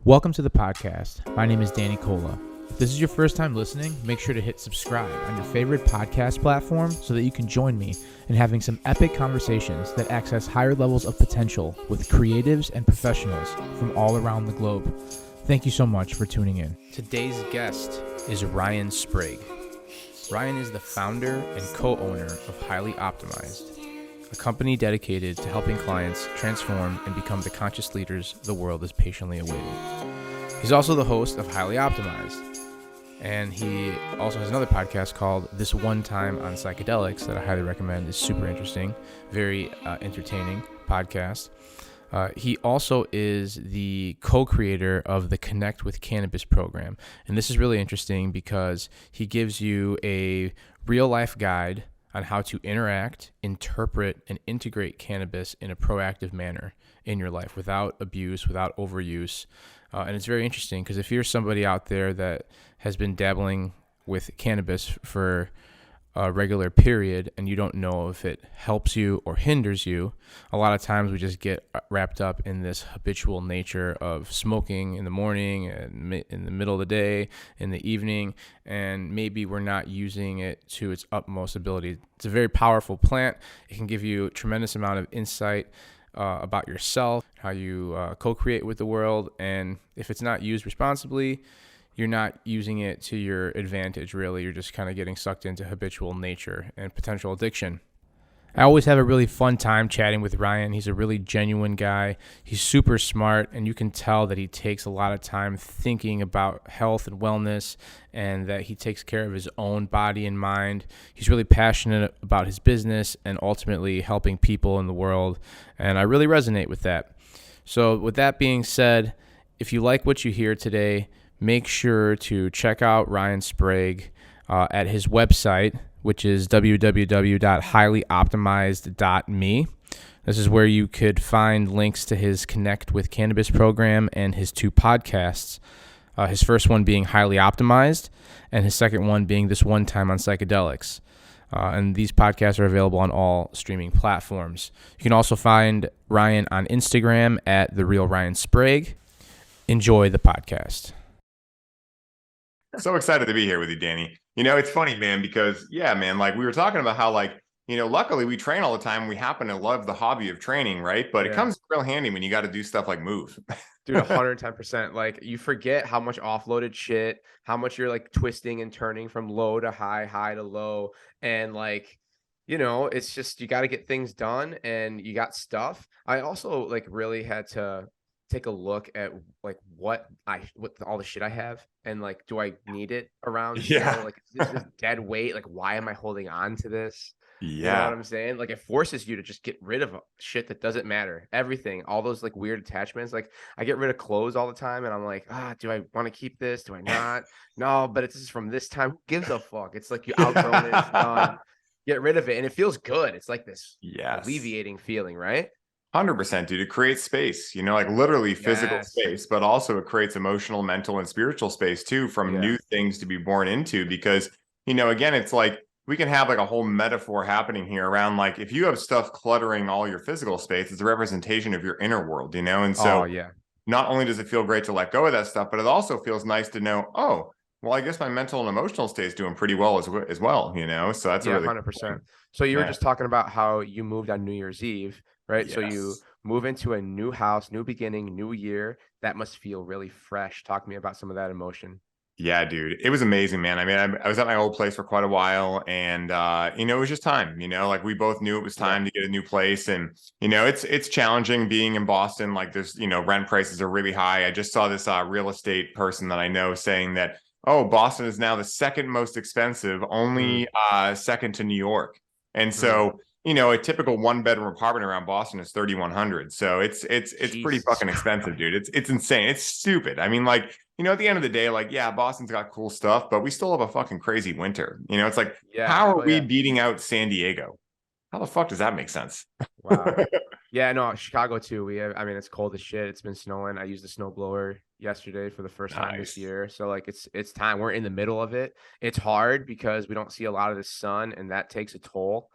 Welcome to the podcast. My name is Danny Cola. If this is your first time listening, make sure to hit subscribe on your favorite podcast platform so that you can join me in having some epic conversations that access higher levels of potential with creatives and professionals from all around the globe. Thank you so much for tuning in. Today's guest is Ryan Sprague. Ryan is the founder and co-owner of Highly Optimized, a company dedicated to helping clients transform and become the conscious leaders the world is patiently awaiting. He's also the host of Highly Optimized, and he also has another podcast called This One Time On Psychedelics that I highly recommend. It's super interesting, very entertaining podcast. He also is the co-creator of the Connect With Cannabis Program, and this is really interesting because he gives you a real-life guide on how to interact, interpret, and integrate cannabis in a proactive manner in your life without abuse, without overuse. And it's very interesting because if you're somebody out there that has been dabbling with cannabis for a regular period and you don't know if it helps you or hinders you, a lot of times we just get wrapped up in this habitual nature of smoking in the morning and in the middle of the day, in the evening, and maybe we're not using it to its utmost ability. It's a very powerful plant. It can give you a tremendous amount of insight about yourself, how you co-create with the world, and if it's not used responsibly, you're not using it to your advantage, really. You're just kind of getting sucked into habitual nature and potential addiction. I always have a really fun time chatting with Ryan. He's a really genuine guy. He's super smart, and you can tell that he takes a lot of time thinking about health and wellness and that he takes care of his own body and mind. He's really passionate about his business and ultimately helping people in the world, and I really resonate with that. So with that being said, if you like what you hear today, make sure to check out Ryan Sprague at his website, which is www.highlyoptimized.me. This is where you could find links to his Connect With Cannabis program and his two podcasts, his first one being Highly Optimized and his second one being This One Time On Psychedelics. And these podcasts are available on all streaming platforms. You can also find Ryan on Instagram at The Real Ryan Sprague. Enjoy the podcast. So excited to be here with you, Danny. You know, it's funny, man, because like we were talking about how luckily we train all the time. We happen to love the hobby of training, right? But it comes real handy when you got to do stuff like move. Dude, 110%. Like you forget how much offloaded shit, how much you're like twisting and turning from low to high, high to low. And it's just, you got to get things done and you got stuff. I also really had to take a look at what all the shit I have and do I need it around? Yeah. Is this just dead weight? Why am I holding on to this? Yeah. You know what I'm saying? It forces you to just get rid of shit that doesn't matter. Everything, all those weird attachments. I get rid of clothes all the time and I'm like, do I want to keep this? Do I not? No, but this is from this time. Who gives a fuck? It's you outgrown it, it's done. Get rid of it. And it feels good. It's this alleviating feeling, right? 100%, dude. It creates space, literally physical space, but also it creates emotional, mental, and spiritual space too from new things to be born into. Because, again, it's we can have a whole metaphor happening here around if you have stuff cluttering all your physical space, it's a representation of your inner world, and so not only does it feel great to let go of that stuff, but it also feels nice to know, oh, well, I guess my mental and emotional state is doing pretty well as well, so that's really 100%. So you were just talking about how you moved on New Year's Eve, right? Yes. So you move into a new house, new beginning, new year. That must feel really fresh. Talk to me about some of that emotion. Yeah, dude, it was amazing, man. I mean, I was at my old place for quite a while and, it was just time, we both knew it was time to get a new place. And, it's challenging being in Boston. There's, rent prices are really high. I just saw this real estate person that I know saying that, oh, Boston is now the second most expensive, only second to New York. And so, a typical one bedroom apartment around Boston is $3,100. So it's pretty fucking expensive, dude. It's insane. It's stupid. I mean, at the end of the day, Boston's got cool stuff, but we still have a fucking crazy winter. It's how are we beating out San Diego? How the fuck does that make sense? Wow. Yeah, no, Chicago too. It's cold as shit. It's been snowing. I used a snowblower yesterday for the first time this year. So it's time. We're in the middle of it. It's hard because we don't see a lot of the sun and that takes a toll,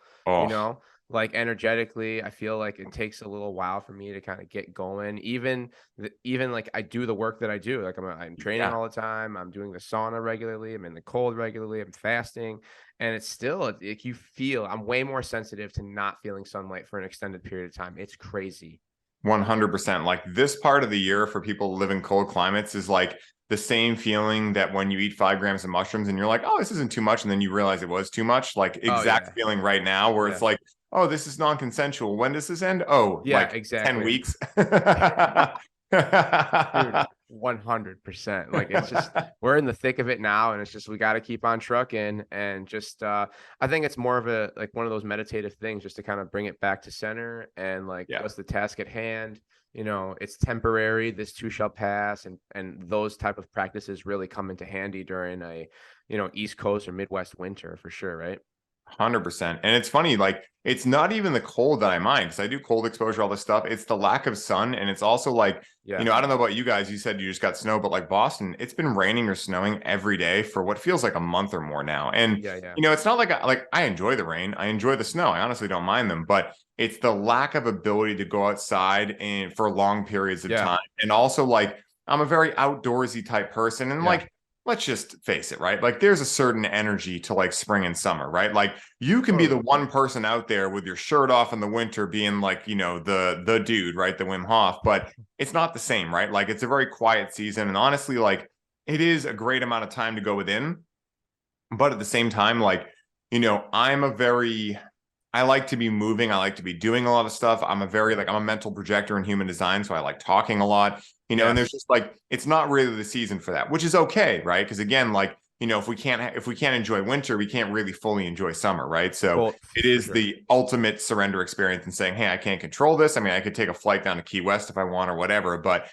like energetically, I feel like it takes a little while for me to kind of get going. Even like I do the work that I do. Like I'm training Yeah. all the time. I'm doing the sauna regularly. I'm in the cold regularly. I'm fasting, and it's still like you feel I'm way more sensitive to not feeling sunlight for an extended period of time. It's crazy. 100%. Like this part of the year for people who live in cold climates is like the same feeling that when you eat 5 grams of mushrooms and you're like, oh, this isn't too much. And then you realize it was too much. Like Oh exact yeah, feeling right now where it's yeah, like, oh, this is non-consensual. When does this end? Oh, yeah, like 10 exactly. weeks. Dude, 100%. Like it's just we're in the thick of it now, and it's just we got to keep on trucking and just I think it's more of a like one of those meditative things just to kind of bring it back to center and like Yeah. what's the task at hand. It's temporary, this too shall pass, and those type of practices really come into handy during a East Coast or Midwest winter for sure, right? 100%. And it's funny, like it's not even the cold that I mind because I do cold exposure, all this stuff. It's the lack of sun. And it's also like, Yeah. I don't know about you guys. You said you just got snow, but like Boston, it's been raining or snowing every day for what feels like a month or more now. And, Yeah, yeah. it's not like I enjoy the rain. I enjoy the snow. I honestly don't mind them, but it's the lack of ability to go outside and for long periods of Yeah. time. And also like, I'm a very outdoorsy type person. And Yeah. like, let's just face it, right? Like there's a certain energy to like spring and summer, right? Like you can be the Totally. one person out there with your shirt off in the winter being like, the dude, right? The Wim Hof, but it's not the same, right? Like it's a very quiet season. And honestly, like it is a great amount of time to go within. But at the same time, like, I like to be moving. I like to be doing a lot of stuff. I'm a mental projector in human design. So I like talking a lot, Yeah. and there's just like, it's not really the season for that, which is okay. Right. Because again, like, if we can't enjoy winter, we can't really fully enjoy summer. Right. So Well, it for is sure. the ultimate surrender experience and saying, hey, I can't control this. I mean, I could take a flight down to Key West if I want or whatever, but,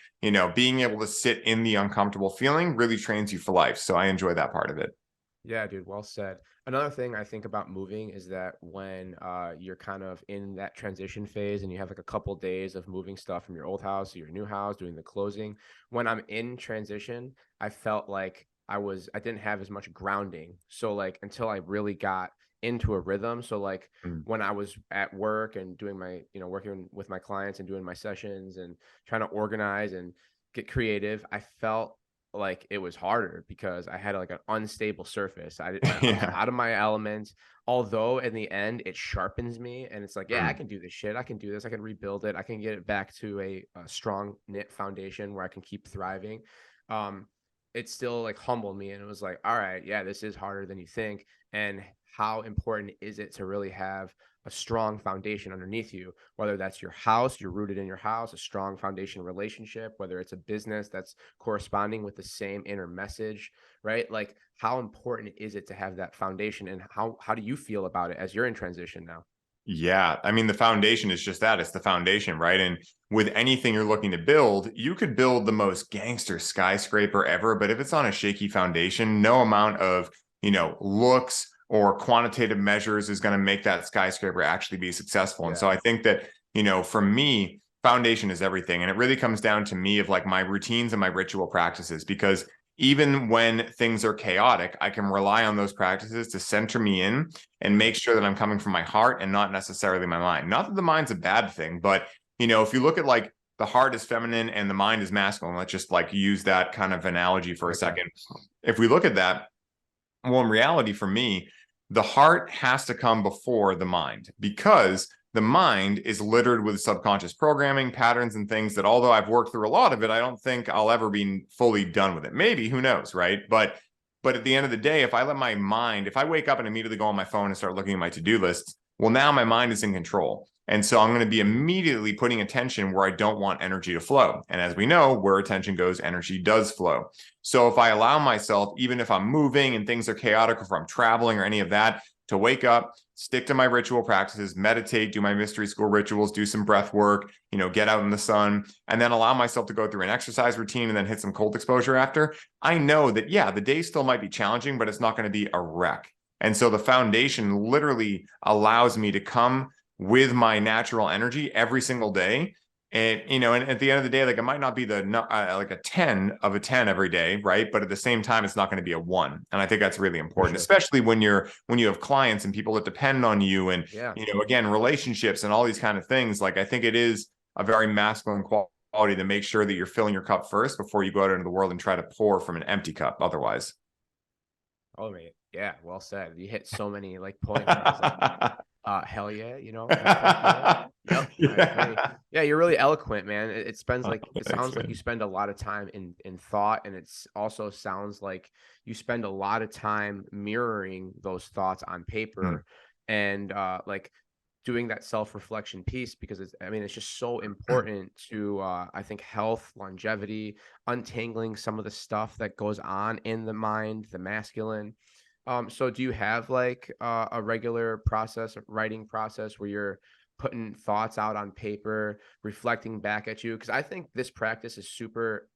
being able to sit in the uncomfortable feeling really trains you for life. So I enjoy that part of it. Yeah, dude, well said. Another thing I think about moving is that when you're kind of in that transition phase and you have like a couple days of moving stuff from your old house to your new house, doing the closing, when I'm in transition, I felt like I didn't have as much grounding. So like until I really got into a rhythm. So like Mm. when I was at work and doing my, working with my clients and doing my sessions and trying to organize and get creative, I felt like it was harder because I had like an unstable surface. I was Yeah. out of my element. Although in the end it sharpens me, and it's like, yeah, I Mm. can do this shit. I can do this. I can rebuild it. I can get it back to a strong knit foundation where I can keep thriving. Um, it still like humbled me, and it was like, all right, yeah, this is harder than you think. And how important is it to really have a strong foundation underneath you, whether that's your house, you're rooted in your house, a strong foundation relationship, whether it's a business that's corresponding with the same inner message, right? Like how important is it to have that foundation, and how do you feel about it as you're in transition now? Yeah. I mean, the foundation is just that. It's the foundation, right? And with anything you're looking to build, you could build the most gangster skyscraper ever, but if it's on a shaky foundation, no amount of, looks or quantitative measures is going to make that skyscraper actually be successful. And Yeah. so I think that, for me, foundation is everything. And it really comes down to me of like my routines and my ritual practices, because even when things are chaotic, I can rely on those practices to center me in and make sure that I'm coming from my heart and not necessarily my mind. Not that the mind's a bad thing, but if you look at like the heart is feminine and the mind is masculine, let's just like use that kind of analogy for a Okay. second. If we look at that, well, in reality, for me, the heart has to come before the mind, because the mind is littered with subconscious programming, patterns, and things that, although I've worked through a lot of it, I don't think I'll ever be fully done with it. Maybe, who knows, right? But at the end of the day, if I wake up and immediately go on my phone and start looking at my to-do lists, well, now my mind is in control. And so I'm going to be immediately putting attention where I don't want energy to flow. And as we know, where attention goes, energy does flow. So if I allow myself, even if I'm moving and things are chaotic, or if I'm traveling or any of that, to wake up, stick to my ritual practices, meditate, do my mystery school rituals, do some breath work, get out in the sun, and then allow myself to go through an exercise routine and then hit some cold exposure after, I know that, yeah, the day still might be challenging, but it's not going to be a wreck. And so the foundation literally allows me to come with my natural energy every single day And, and at the end of the day, like it might not be like a 10 of a 10 every day, right? But at the same time, it's not going to be a 1. And I think that's really important, especially when you have clients and people that depend on you and, again, relationships and all these kind of things. Like, I think it is a very masculine quality to make sure that you're filling your cup first before you go out into the world and try to pour from an empty cup otherwise. Oh, man. Yeah. Well said. You hit so many like points. Hell yeah, Yep, yeah, you're really eloquent, man. It sounds like you spend a lot of time in thought, and it's also sounds like you spend a lot of time mirroring those thoughts on paper and like doing that self-reflection piece, because it's just so important to I think health, longevity, untangling some of the stuff that goes on in the mind, the masculine. So do you have like a regular writing process where you're putting thoughts out on paper, reflecting back at you? Because I think this practice is super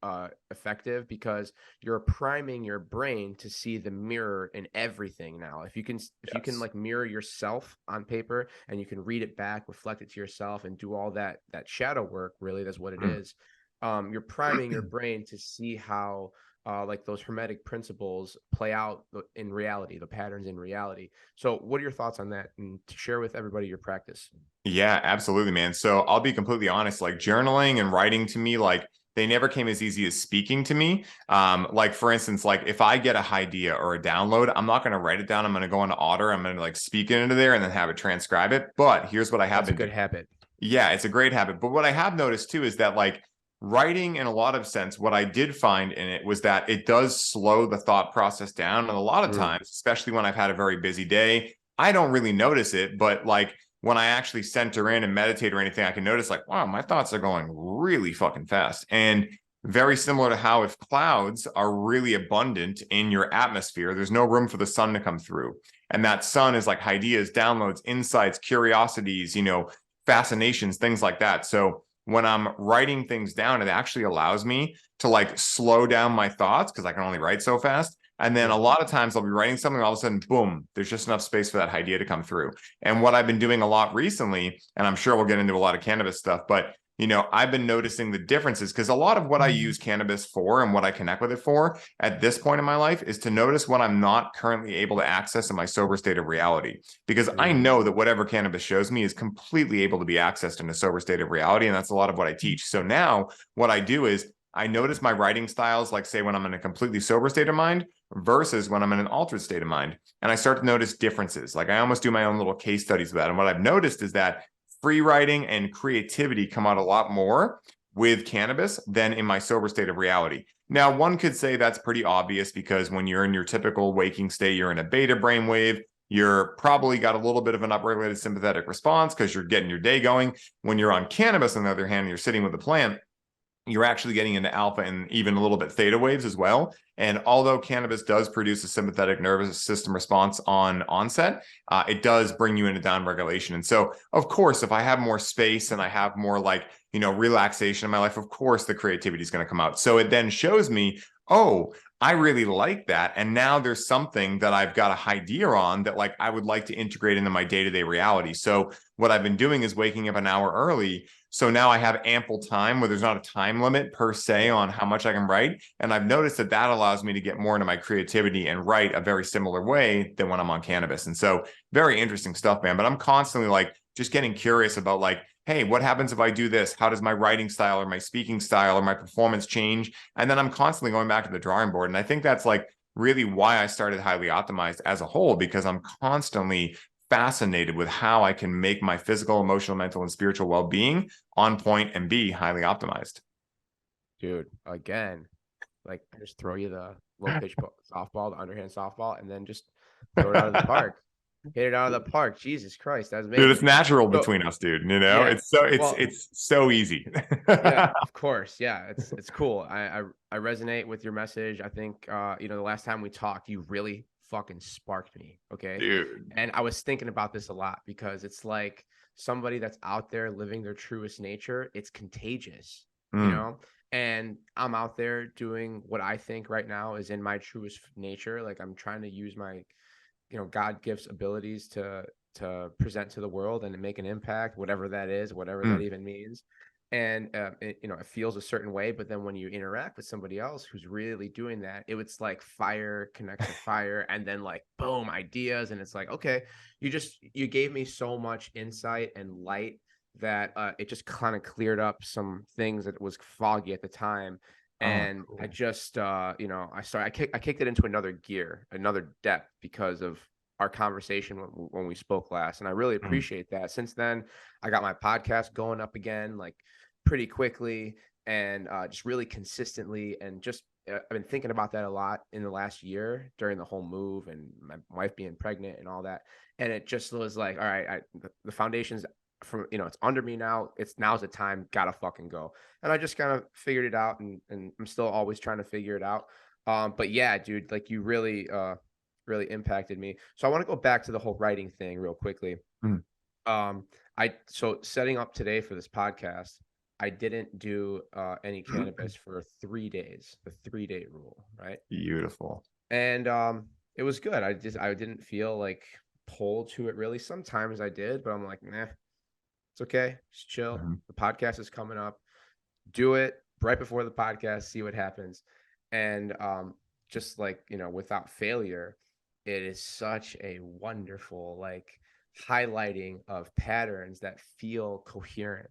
effective, because you're priming your brain to see the mirror in everything now. If you can like mirror yourself on paper and you can read it back, reflect it to yourself, and do all that shadow work, really, that's what it is. You're priming your brain to see how like those hermetic principles play out in reality, the patterns in reality. So what are your thoughts on that, and to share with everybody your practice? Yeah, absolutely, man. So I'll be completely honest, like journaling and writing to me, like they never came as easy as speaking to me. Like for instance, like if I get a idea or a download, I'm not going to write it down. I'm going to go into Otter. I'm going to like speak it into there and then have it transcribe it. But here's what I have That's a good habit. Yeah, it's a great habit. But what I have noticed too is that like writing, in a lot of sense, what I did find in it was that it does slow the thought process down. And a lot of times, especially when I've had a very busy day, I don't really notice it. But like when I actually center in and meditate or anything, I can notice like, wow, my thoughts are going really fucking fast. And very similar to how if clouds are really abundant in your atmosphere, there's no room for the sun to come through. And that sun is like ideas, downloads, insights, curiosities, fascinations, things like that. So when I'm writing things down, it actually allows me to like slow down my thoughts, because I can only write so fast. And then a lot of times I'll be writing something, all of a sudden, boom, there's just enough space for that idea to come through. And what I've been doing a lot recently, and I'm sure we'll get into a lot of cannabis stuff, but I've been noticing the differences, because a lot of what I use cannabis for and what I connect with it for at this point in my life is to notice what I'm not currently able to access in my sober state of reality. Because I know that whatever cannabis shows me is completely able to be accessed in a sober state of reality. And that's a lot of what I teach. So now what I do is I notice my writing styles, like say when I'm in a completely sober state of mind versus when I'm in an altered state of mind. And I start to notice differences. Like I almost do my own little case studies with that. And what I've noticed is that free writing and creativity come out a lot more with cannabis than in my sober state of reality. Now, one could say that's pretty obvious, because when you're in your typical waking state, you're in a beta brainwave. You're probably got a little bit of an upregulated sympathetic response because you're getting your day going. When you're on cannabis, on the other hand, you're sitting with the plant, you're actually getting into alpha and even a little bit theta waves as well. And although cannabis does produce a sympathetic nervous system response on onset, it does bring you into down regulation. And so, of course, if I have more space and I have more like, relaxation in my life, of course, the creativity is going to come out. So it then shows me, oh, I really like that. And now there's something that I've got a idea on that like I would like to integrate into my day-to-day reality. So what I've been doing is waking up an hour early. So now I have ample time where there's not a time limit per se on how much I can write. And I've noticed that that allows me to get more into my creativity and write a very similar way than when I'm on cannabis. And so very interesting stuff, man. But I'm constantly like just getting curious about like, hey, what happens if I do this? How does my writing style or my speaking style or my performance change? And then I'm constantly going back to the drawing board. And I think that's like really why I started Highly Optimized as a whole, because I'm constantly fascinated with how I can make my physical, emotional, mental, and spiritual well-being on point and be highly optimized. Dude, again, like just throw you the low pitch softball, the underhand softball, and then just throw it out of the park. Hit it out of the park. Jesus Christ, that's amazing. Dude, it's natural between us, dude. Yeah. It's so easy. Yeah, of course. Yeah, it's cool. I resonate with your message. I think the last time we talked, you really fucking sparked me. Okay, dude. And I was thinking about this a lot, because it's like somebody that's out there living their truest nature. It's contagious, And I'm out there doing what I think right now is in my truest nature. Like I'm trying to use my God gives abilities to present to the world and to make an impact, whatever that is, whatever that even means. and it feels a certain way, but then when you interact with somebody else who's really doing that, it's like fire connects to fire, and then like boom, ideas, and it's like, okay, you gave me so much insight and light that it just kind of cleared up some things that was foggy at the time. Oh, And I cool. just I kicked it into another gear, another depth, because of our conversation when we spoke last, and I really Mm, appreciate that. Since then, I got my podcast going up again, like pretty quickly, and just really consistently, and just I've been thinking about that a lot in the last year during the whole move and my wife being pregnant and all that. And it just was like, all right, the foundation's from, it's under me now. Now's the time, gotta fucking go. And I just kind of figured it out, and I'm still always trying to figure it out. But yeah, dude, like you really impacted me. So I want to go back to the whole writing thing real quickly. mm. So setting up today for this podcast, I didn't do any cannabis for 3 days, the 3-day rule, right? Beautiful. And it was good. I didn't feel like pulled to it really. Sometimes I did, but I'm like, nah, it's okay. Just chill. Mhm. The podcast is coming up. Do it right before the podcast, see what happens. And just like, without failure, it is such a wonderful, like, highlighting of patterns that feel coherent.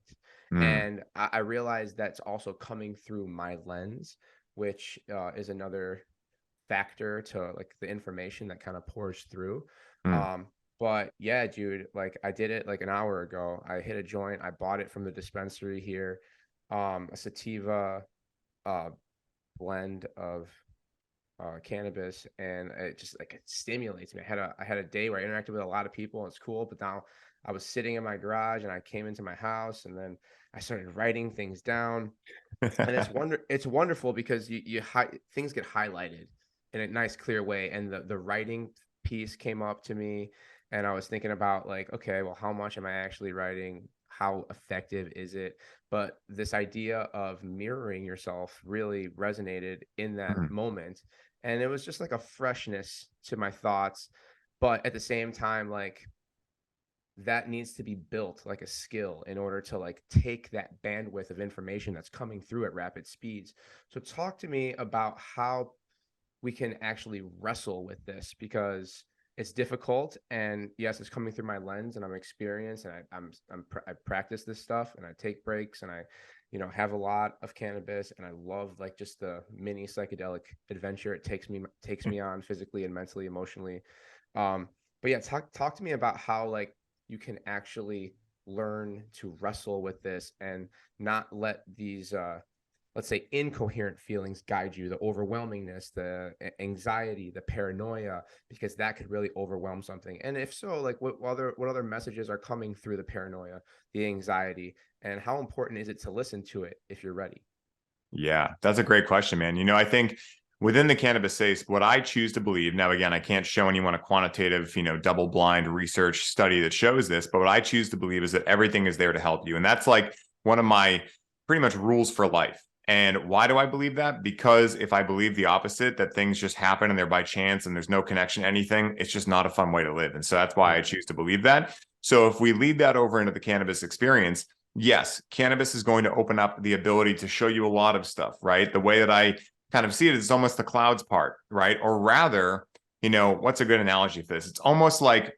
Mm, And I realized that's also coming through my lens, which is another factor to like the information that kind of pours through. mm. Um, but yeah, dude, like I did it like an hour ago. I hit a joint. I bought it from the dispensary here, a sativa uh, blend of cannabis, and it just like it stimulates me. I had a day where I interacted with a lot of people, and it's cool. But now I was sitting in my garage, and I came into my house, and then I started writing things down, and it's wonderful because things get highlighted in a nice clear way, and the writing piece came up to me, and I was thinking about like, okay, well, how much am I actually writing? How effective is it? But this idea of mirroring yourself really resonated in that Mm, moment, and it was just like a freshness to my thoughts, but at the same time, like that needs to be built like a skill in order to like take that bandwidth of information that's coming through at rapid speeds. So talk to me about how we can actually wrestle with this, because it's difficult, and yes, it's coming through my lens and I'm experienced, and I practice this stuff, and I take breaks, and I have a lot of cannabis, and I love like just the mini psychedelic adventure it takes me on physically and mentally, emotionally. But yeah, talk to me about how like you can actually learn to wrestle with this and not let these let's say incoherent feelings guide you, the overwhelmingness, the anxiety, the paranoia, because that could really overwhelm something. And if so, like what other messages are coming through the paranoia, the anxiety, and how important is it to listen to it if you're ready? Yeah, that's a great question, man. I think within the cannabis space, what I choose to believe, now again, I can't show anyone a quantitative, double-blind research study that shows this, but what I choose to believe is that everything is there to help you. And that's like one of my pretty much rules for life. And why do I believe that? Because if I believe the opposite, that things just happen and they're by chance and there's no connection to anything, it's just not a fun way to live. And so that's why I choose to believe that. So if we lead that over into the cannabis experience, yes, cannabis is going to open up the ability to show you a lot of stuff, right? The way that I kind of see it is almost the clouds part, right? Or rather, what's a good analogy for this? It's almost like,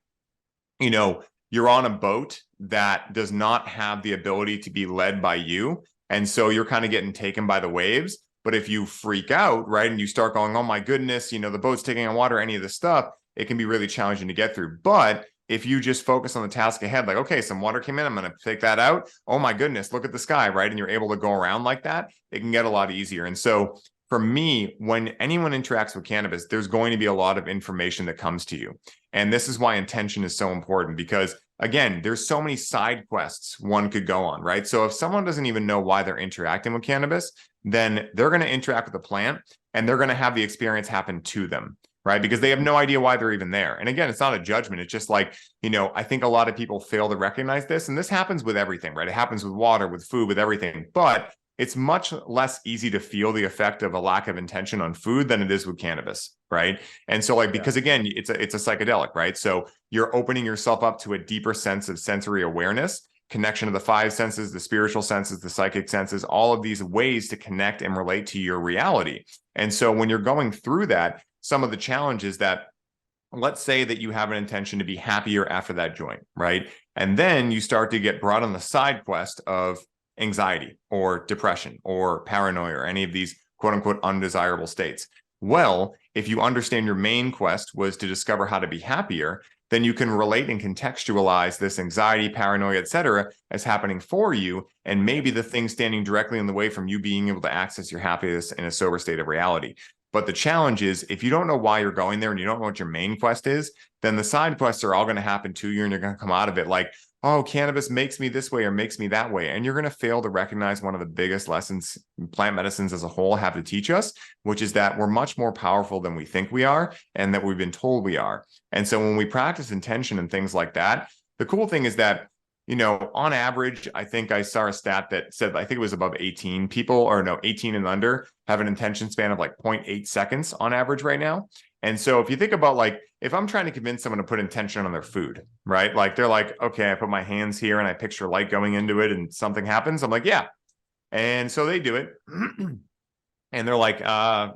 you're on a boat that does not have the ability to be led by you. And so you're kind of getting taken by the waves. But if you freak out, right, and you start going, oh my goodness, the boat's taking on water, any of this stuff, it can be really challenging to get through. But if you just focus on the task ahead, like, okay, some water came in, I'm going to take that out. Oh my goodness, look at the sky, right? And you're able to go around like that, it can get a lot easier. And so for me, when anyone interacts with cannabis, there's going to be a lot of information that comes to you. And this is why intention is so important, because again, there's so many side quests one could go on, right? So if someone doesn't even know why they're interacting with cannabis, then they're going to interact with the plant and they're going to have the experience happen to them, right? Because they have no idea why they're even there. And again, it's not a judgment. It's just like, I think a lot of people fail to recognize this. And this happens with everything, right? It happens with water, with food, with everything. But it's much less easy to feel the effect of a lack of intention on food than it is with cannabis, right? And so like, because again, it's a psychedelic, right? So you're opening yourself up to a deeper sense of sensory awareness. connection to the five senses, the spiritual senses, the psychic senses, all of these ways to connect and relate to your reality. And so when you're going through that, some of the challenges that, let's say that you have an intention to be happier after that joint, right? And then you start to get brought on the side quest of anxiety or depression or paranoia or any of these quote unquote undesirable states. Well, if you understand your main quest was to discover how to be happier, then you can relate and contextualize this anxiety, paranoia, etc., as happening for you, and maybe the thing standing directly in the way from you being able to access your happiness in a sober state of reality. But the challenge is, if you don't know why you're going there and you don't know what your main quest is, then the side quests are all going to happen to you, and you're going to come out of it like, oh, cannabis makes me this way or makes me that way. And you're going to fail to recognize one of the biggest lessons plant medicines as a whole have to teach us, which is that we're much more powerful than we think we are and that we've been told we are. And so when we practice intention and things like that, the cool thing is that, you know, on average, I think I saw a stat that said, I think it was above 18 people, or no, 18 and under have an intention span of like 0.8 seconds on average right now. And so if you think about, like, if I'm trying to convince someone to put intention on their food, right? Like they're like, okay, I put my hands here and I picture light going into it and something happens. I'm like, yeah. And so they do it. And they're like,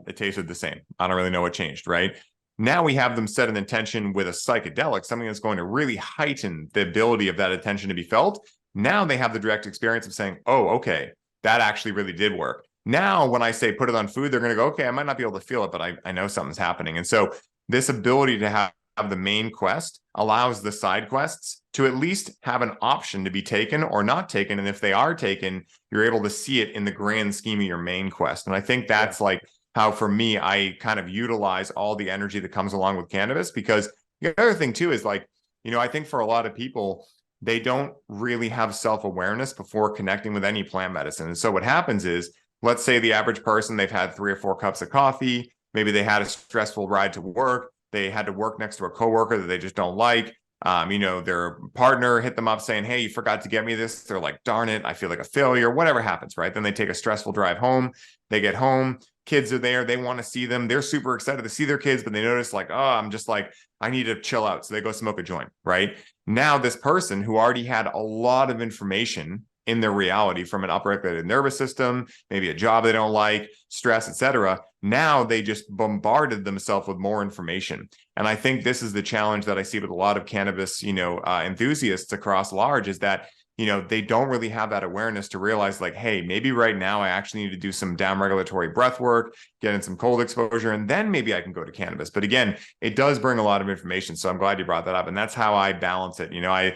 it tasted the same. I don't really know what changed, right? Now we have them set an intention with a psychedelic, something that's going to really heighten the ability of that attention to be felt. Now they have the direct experience of saying, oh, okay, that actually really did work. Now, when I say put it on food, they're going to go, okay, I might not be able to feel it, but I know something's happening. And so this ability to have the main quest allows the side quests to at least have an option to be taken or not taken. And if they are taken, you're able to see it in the grand scheme of your main quest. And I think that's like how, for me, I kind of utilize all the energy that comes along with cannabis. Because the other thing too is, like, you know, I think for a lot of people, they don't really have self-awareness before connecting with any plant medicine. And so what happens is, let's say the average person, they've had 3 or 4 cups of coffee. Maybe they had a stressful ride to work. They had to work next to a coworker that they just don't like. You know, their partner hit them up saying, hey, you forgot to get me this. They're like, darn it, I feel like a failure, whatever happens, right? Then they take a stressful drive home. They get home. Kids are there. They want to see them. They're super excited to see their kids, but they notice, like, oh, I'm just like, I need to chill out. So they go smoke a joint, right? Now, this person who already had a lot of information in their reality from an upregulated nervous system, maybe a job they don't like, stress, etc. Now they just bombarded themselves with more information. And I think this is the challenge that I see with a lot of cannabis, enthusiasts across large, is that, you know, they don't really have that awareness to realize, like, hey, maybe right now I actually need to do some down-regulatory breath work, get in some cold exposure, and then maybe I can go to cannabis. But again, it does bring a lot of information. So I'm glad you brought that up. And that's how I balance it. You know,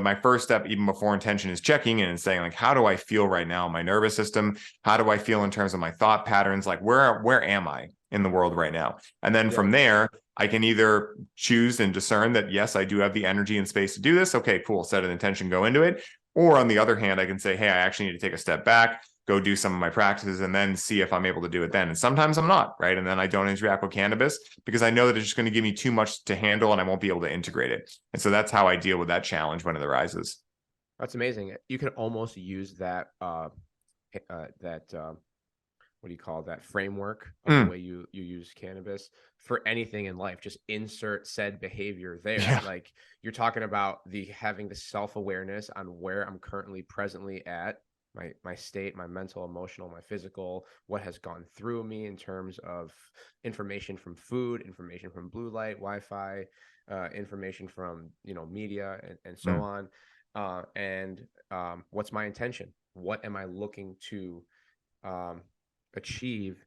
my first step, even before intention, is checking in and saying, like, how do I feel right now in my nervous system? How do I feel in terms of my thought patterns? Like, where am I in the world right now? And then from there, I can either choose and discern that, yes, I do have the energy and space to do this. Okay, cool. Set an intention, go into it. Or on the other hand, I can say, hey, I actually need to take a step back, go do some of my practices, and then see if I'm able to do it then. And sometimes I'm not, right? And then I don't interact with cannabis because I know that it's just going to give me too much to handle and I won't be able to integrate it. And so that's how I deal with that challenge when it arises. That's amazing. You can almost use that what do you call that framework of the way you use cannabis for anything in life. Just insert said behavior there. Yeah. Like, you're talking about having the self-awareness on where I'm currently presently at, my state, my mental, emotional, my physical, what has gone through me in terms of information from food, information from blue light, Wi-Fi, information from, media and so on. And what's my intention? What am I looking to achieve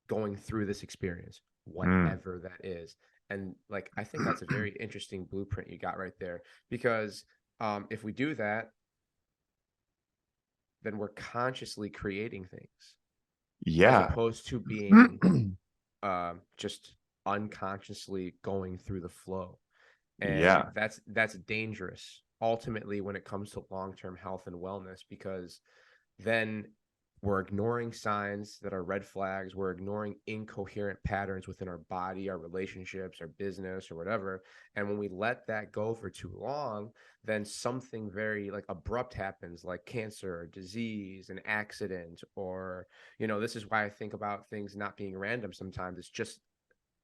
going through this experience, whatever that is? And, like, I think that's a very interesting blueprint you got right there, because if we do that, then we're consciously creating things, as opposed to being just unconsciously going through the flow. And that's dangerous ultimately when it comes to long-term health and wellness, because then we're ignoring signs that are red flags. We're ignoring incoherent patterns within our body, our relationships, our business, or whatever. And when we let that go for too long, then something very, like, abrupt happens, like cancer or disease, an accident, or, this is why I think about things not being random sometimes. It's just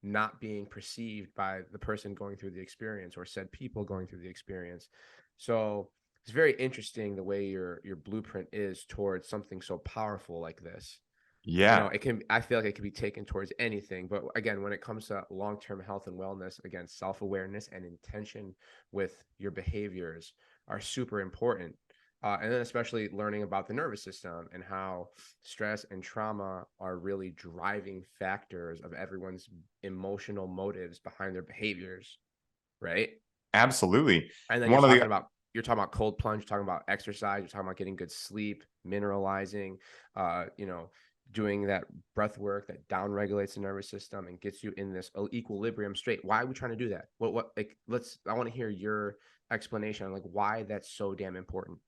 not being perceived by the person going through the experience, or said people going through the experience. So it's very interesting the way your blueprint is towards something so powerful like this. Yeah, I feel like it can be taken towards anything, but again, when it comes to long-term health and wellness, again, self-awareness and intention with your behaviors are super important. And then especially learning about the nervous system and how stress and trauma are really driving factors of everyone's emotional motives behind their behaviors, right? absolutely. And then One of the you're talking about cold plunge, you're talking about exercise, you're talking about getting good sleep, mineralizing, you know, doing that breath work that down regulates the nervous system and gets you in this equilibrium state. Why are we trying to do that? Like, I want to hear your explanation on like why that's so damn important.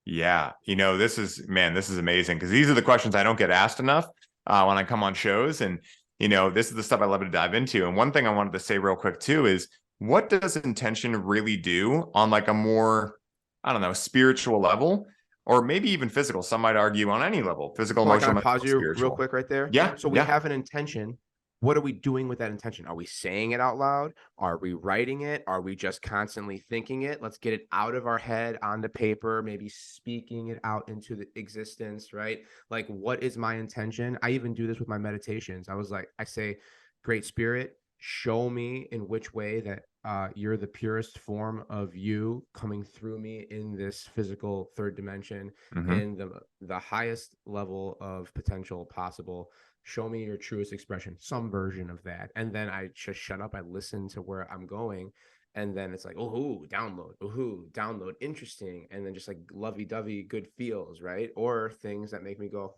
Yeah, this is amazing because these are the questions I don't get asked enough when I come on shows, and this is the stuff I love to dive into. And one thing I wanted to say real quick too is, what does intention really do on like a more, I don't know, spiritual level, or maybe even physical? Some might argue on any level: physical, Well, can emotional, I pause mental, you spiritual. real quick right there? Yeah, So we yeah. have an intention. What are we doing with that intention? Are we saying it out loud? Are we writing it? Are we just constantly thinking it? Let's get it out of our head onto paper, maybe speaking it out into the existence, right? Like, what is my intention? I even do this with my meditations. I say, Great Spirit, show me in which way that you're the purest form of you coming through me in this physical third dimension, Mm-hmm. in the highest level of potential possible. Show me your truest expression, some version of that. And then I just shut up. I listen to where I'm going. And then it's like, download, interesting. And then just like lovey-dovey good feels, right? Or things that make me go,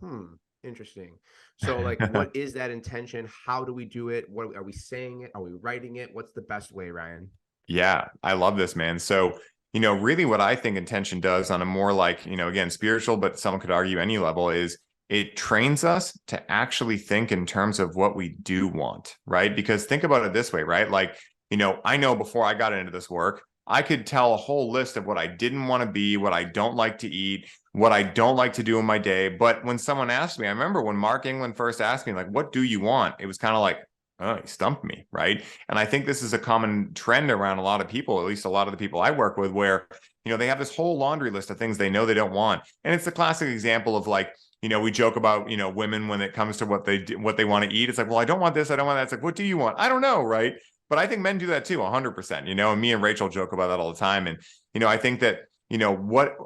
interesting. So like, what is that intention? How do we do it? What are we saying it? Are we writing it? What's the best way, Ryan? Yeah, I love this, man. So, really what I think intention does on a more like, again, spiritual, but someone could argue any level, is it trains us to actually think in terms of what we do want, right? Because think about it this way, right? Like, I know before I got into this work, I could tell a whole list of what I didn't want to be, what I don't like to eat, what I don't like to do in my day. But when someone asked me, I remember when Mark England first asked me, like, what do you want? It was kind of like, oh, he stumped me, right? And I think this is a common trend around a lot of people, at least a lot of the people I work with, where, they have this whole laundry list of things they know they don't want. And it's the classic example of like, we joke about, women when it comes to what they want to eat. It's like, well, I don't want this, I don't want that. It's like, what do you want? I don't know, right? But I think men do that too, 100%, and me and Rachel joke about that all the time. And, I think that,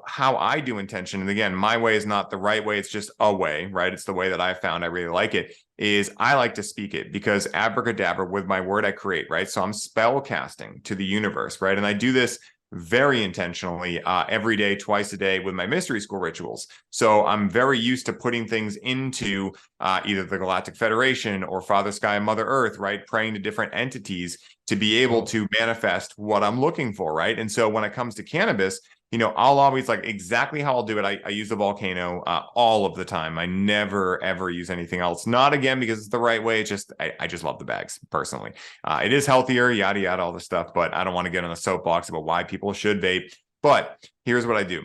how I do intention, and again, my way is not the right way, it's just a way, right? It's the way that I found I really like it, is I like to speak it, because abracadabra, with my word I create, right? So I'm spell casting to the universe, right? And I do this very intentionally every day, twice a day, with my mystery school rituals. So I'm very used to putting things into either the Galactic Federation or Father Sky and Mother Earth, right? Praying to different entities to be able to manifest what I'm looking for, right? And so when it comes to cannabis, I'll always, like, exactly how I'll do it. I use the volcano all of the time. I never, ever use anything else. Not again because it's the right way. It's just, I just love the bags personally. It is healthier, yada, yada, all this stuff, but I don't want to get on a soapbox about why people should vape. But here's what I do.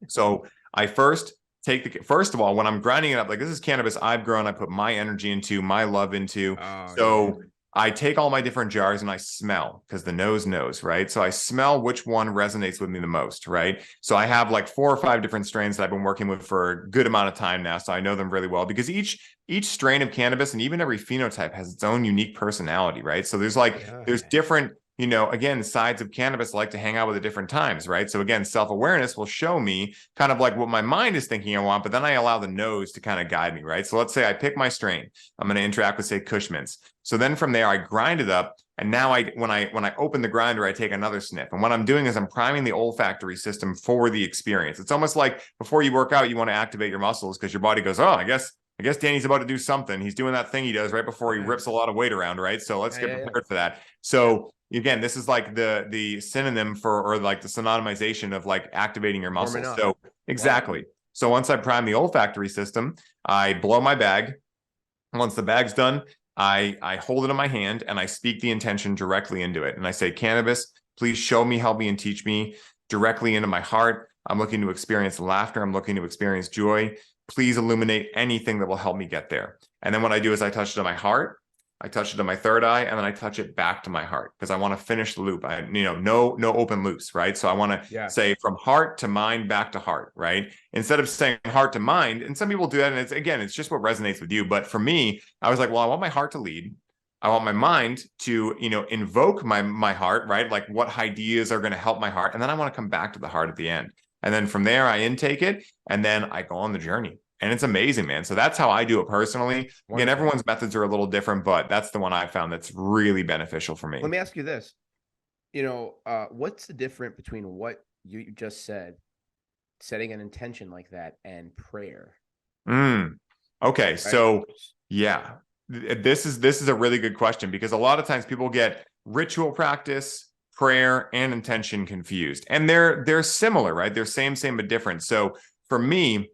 So I first of all, when I'm grinding it up, like, this is cannabis I've grown, I put my energy into, my love into. I take all my different jars and I smell, because the nose knows, right? So I smell which one resonates with me the most, right? So I have like 4 or 5 different strains that I've been working with for a good amount of time now. So I know them really well, because each strain of cannabis and even every phenotype has its own unique personality, right? So there's different, again, sides of cannabis like to hang out with at different times, right? So again, self-awareness will show me kind of like what my mind is thinking I want, but then I allow the nose to kind of guide me, right? So let's say I pick my strain. I'm going to interact with, say, Kush Mints. So then from there, I grind it up. And now when I open the grinder, I take another sniff. And what I'm doing is I'm priming the olfactory system for the experience. It's almost like before you work out, you want to activate your muscles, because your body goes, oh, I guess Danny's about to do something. He's doing that thing he does right before he rips a lot of weight around, right? So let's get prepared for that. So again, this is like the synonym for, or like the synonymization of, like, activating your muscles. So exactly. Wow. So once I prime the olfactory system, I blow my bag. Once the bag's done, I hold it in my hand and I speak the intention directly into it. And I say, cannabis, please show me, help me, and teach me directly into my heart. I'm looking to experience laughter. I'm looking to experience joy. Please illuminate anything that will help me get there. And then what I do is I touch it on my heart. I touch it to my third eye, and then I touch it back to my heart because I want to finish the loop. No open loops, right? So I want to say from heart to mind back to heart, right? Instead of saying heart to mind, and some people do that, and it's just what resonates with you. But for me, I was like, well, I want my heart to lead. I want my mind to, invoke my heart, right? Like what ideas are going to help my heart, and then I want to come back to the heart at the end, and then from there I intake it, and then I go on the journey. And it's amazing, man. So that's how I do it personally. Again, everyone's methods are a little different, but that's the one I found that's really beneficial for me. Let me ask you this. What's the difference between what you just said, setting an intention like that, and prayer? Okay. Right? So yeah, this is a really good question, because a lot of times people get ritual practice, prayer, and intention confused. And they're similar, right? They're same, but different. So for me,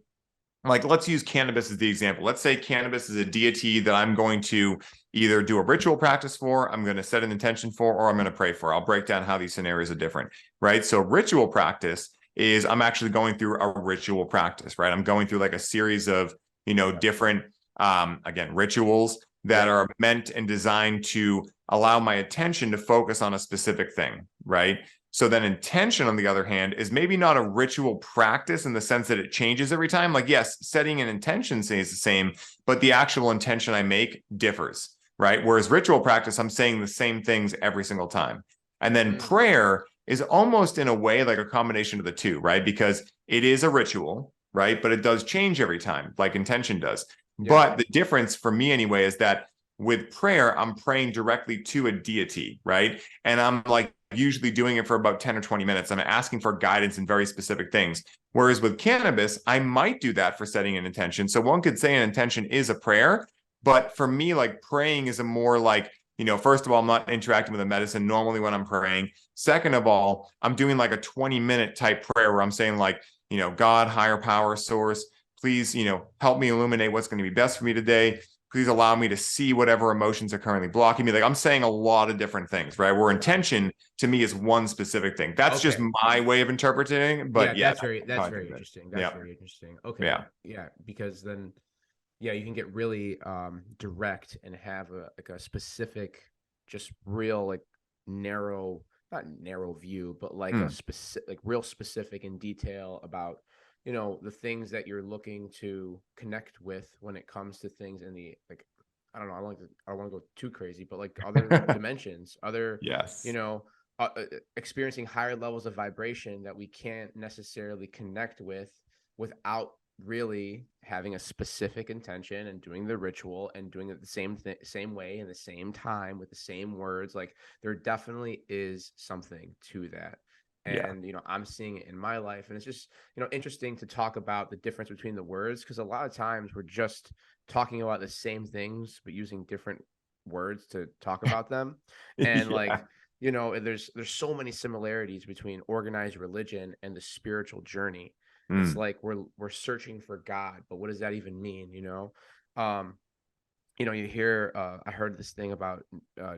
like, let's use cannabis as the example. Let's say cannabis is a deity that I'm going to either do a ritual practice for, I'm going to set an intention for, or I'm going to pray for. I'll break down how these scenarios are different, right? So ritual practice is I'm actually going through a ritual practice, right? I'm going through like a series of, different, again, rituals that are meant and designed to allow my attention to focus on a specific thing, right? So then intention, on the other hand, is maybe not a ritual practice in the sense that it changes every time. Like, yes, setting an intention stays the same, but the actual intention I make differs, right? Whereas ritual practice, I'm saying the same things every single time. And then prayer is almost in a way like a combination of the two, right? Because it is a ritual, right? But it does change every time, like intention does. Yeah. But the difference for me anyway is that with prayer, I'm praying directly to a deity, right? And I'm like usually doing it for about 10 or 20 minutes. I'm asking for guidance in very specific things. Whereas with cannabis, I might do that for setting an intention. So one could say an intention is a prayer, but for me, like praying is a more like, first of all, I'm not interacting with a medicine normally when I'm praying. Second of all, I'm doing like a 20-minute type prayer where I'm saying like, God, higher power, source, please, help me illuminate what's going to be best for me today. Please allow me to see whatever emotions are currently blocking me. Like, I'm saying a lot of different things, right? Where intention to me is one specific thing. That's just my way of interpreting it. But that's very interesting. That's very interesting. Okay. Yeah. Because then, you can get really direct and have a specific, just real, like narrow, not narrow view, but like a specific, like real specific in detail about the things that you're looking to connect with when it comes to things in the, like, I don't know, I don't want to go too crazy, but like other dimensions, other, experiencing higher levels of vibration that we can't necessarily connect with without really having a specific intention and doing the ritual and doing it the same way in the same time with the same words. Like, there definitely is something to that. And, I'm seeing it in my life, and it's just, interesting to talk about the difference between the words, because a lot of times we're just talking about the same things, but using different words to talk about them. And there's so many similarities between organized religion and the spiritual journey. It's like we're searching for God, but what does that even mean? You hear, I heard this thing about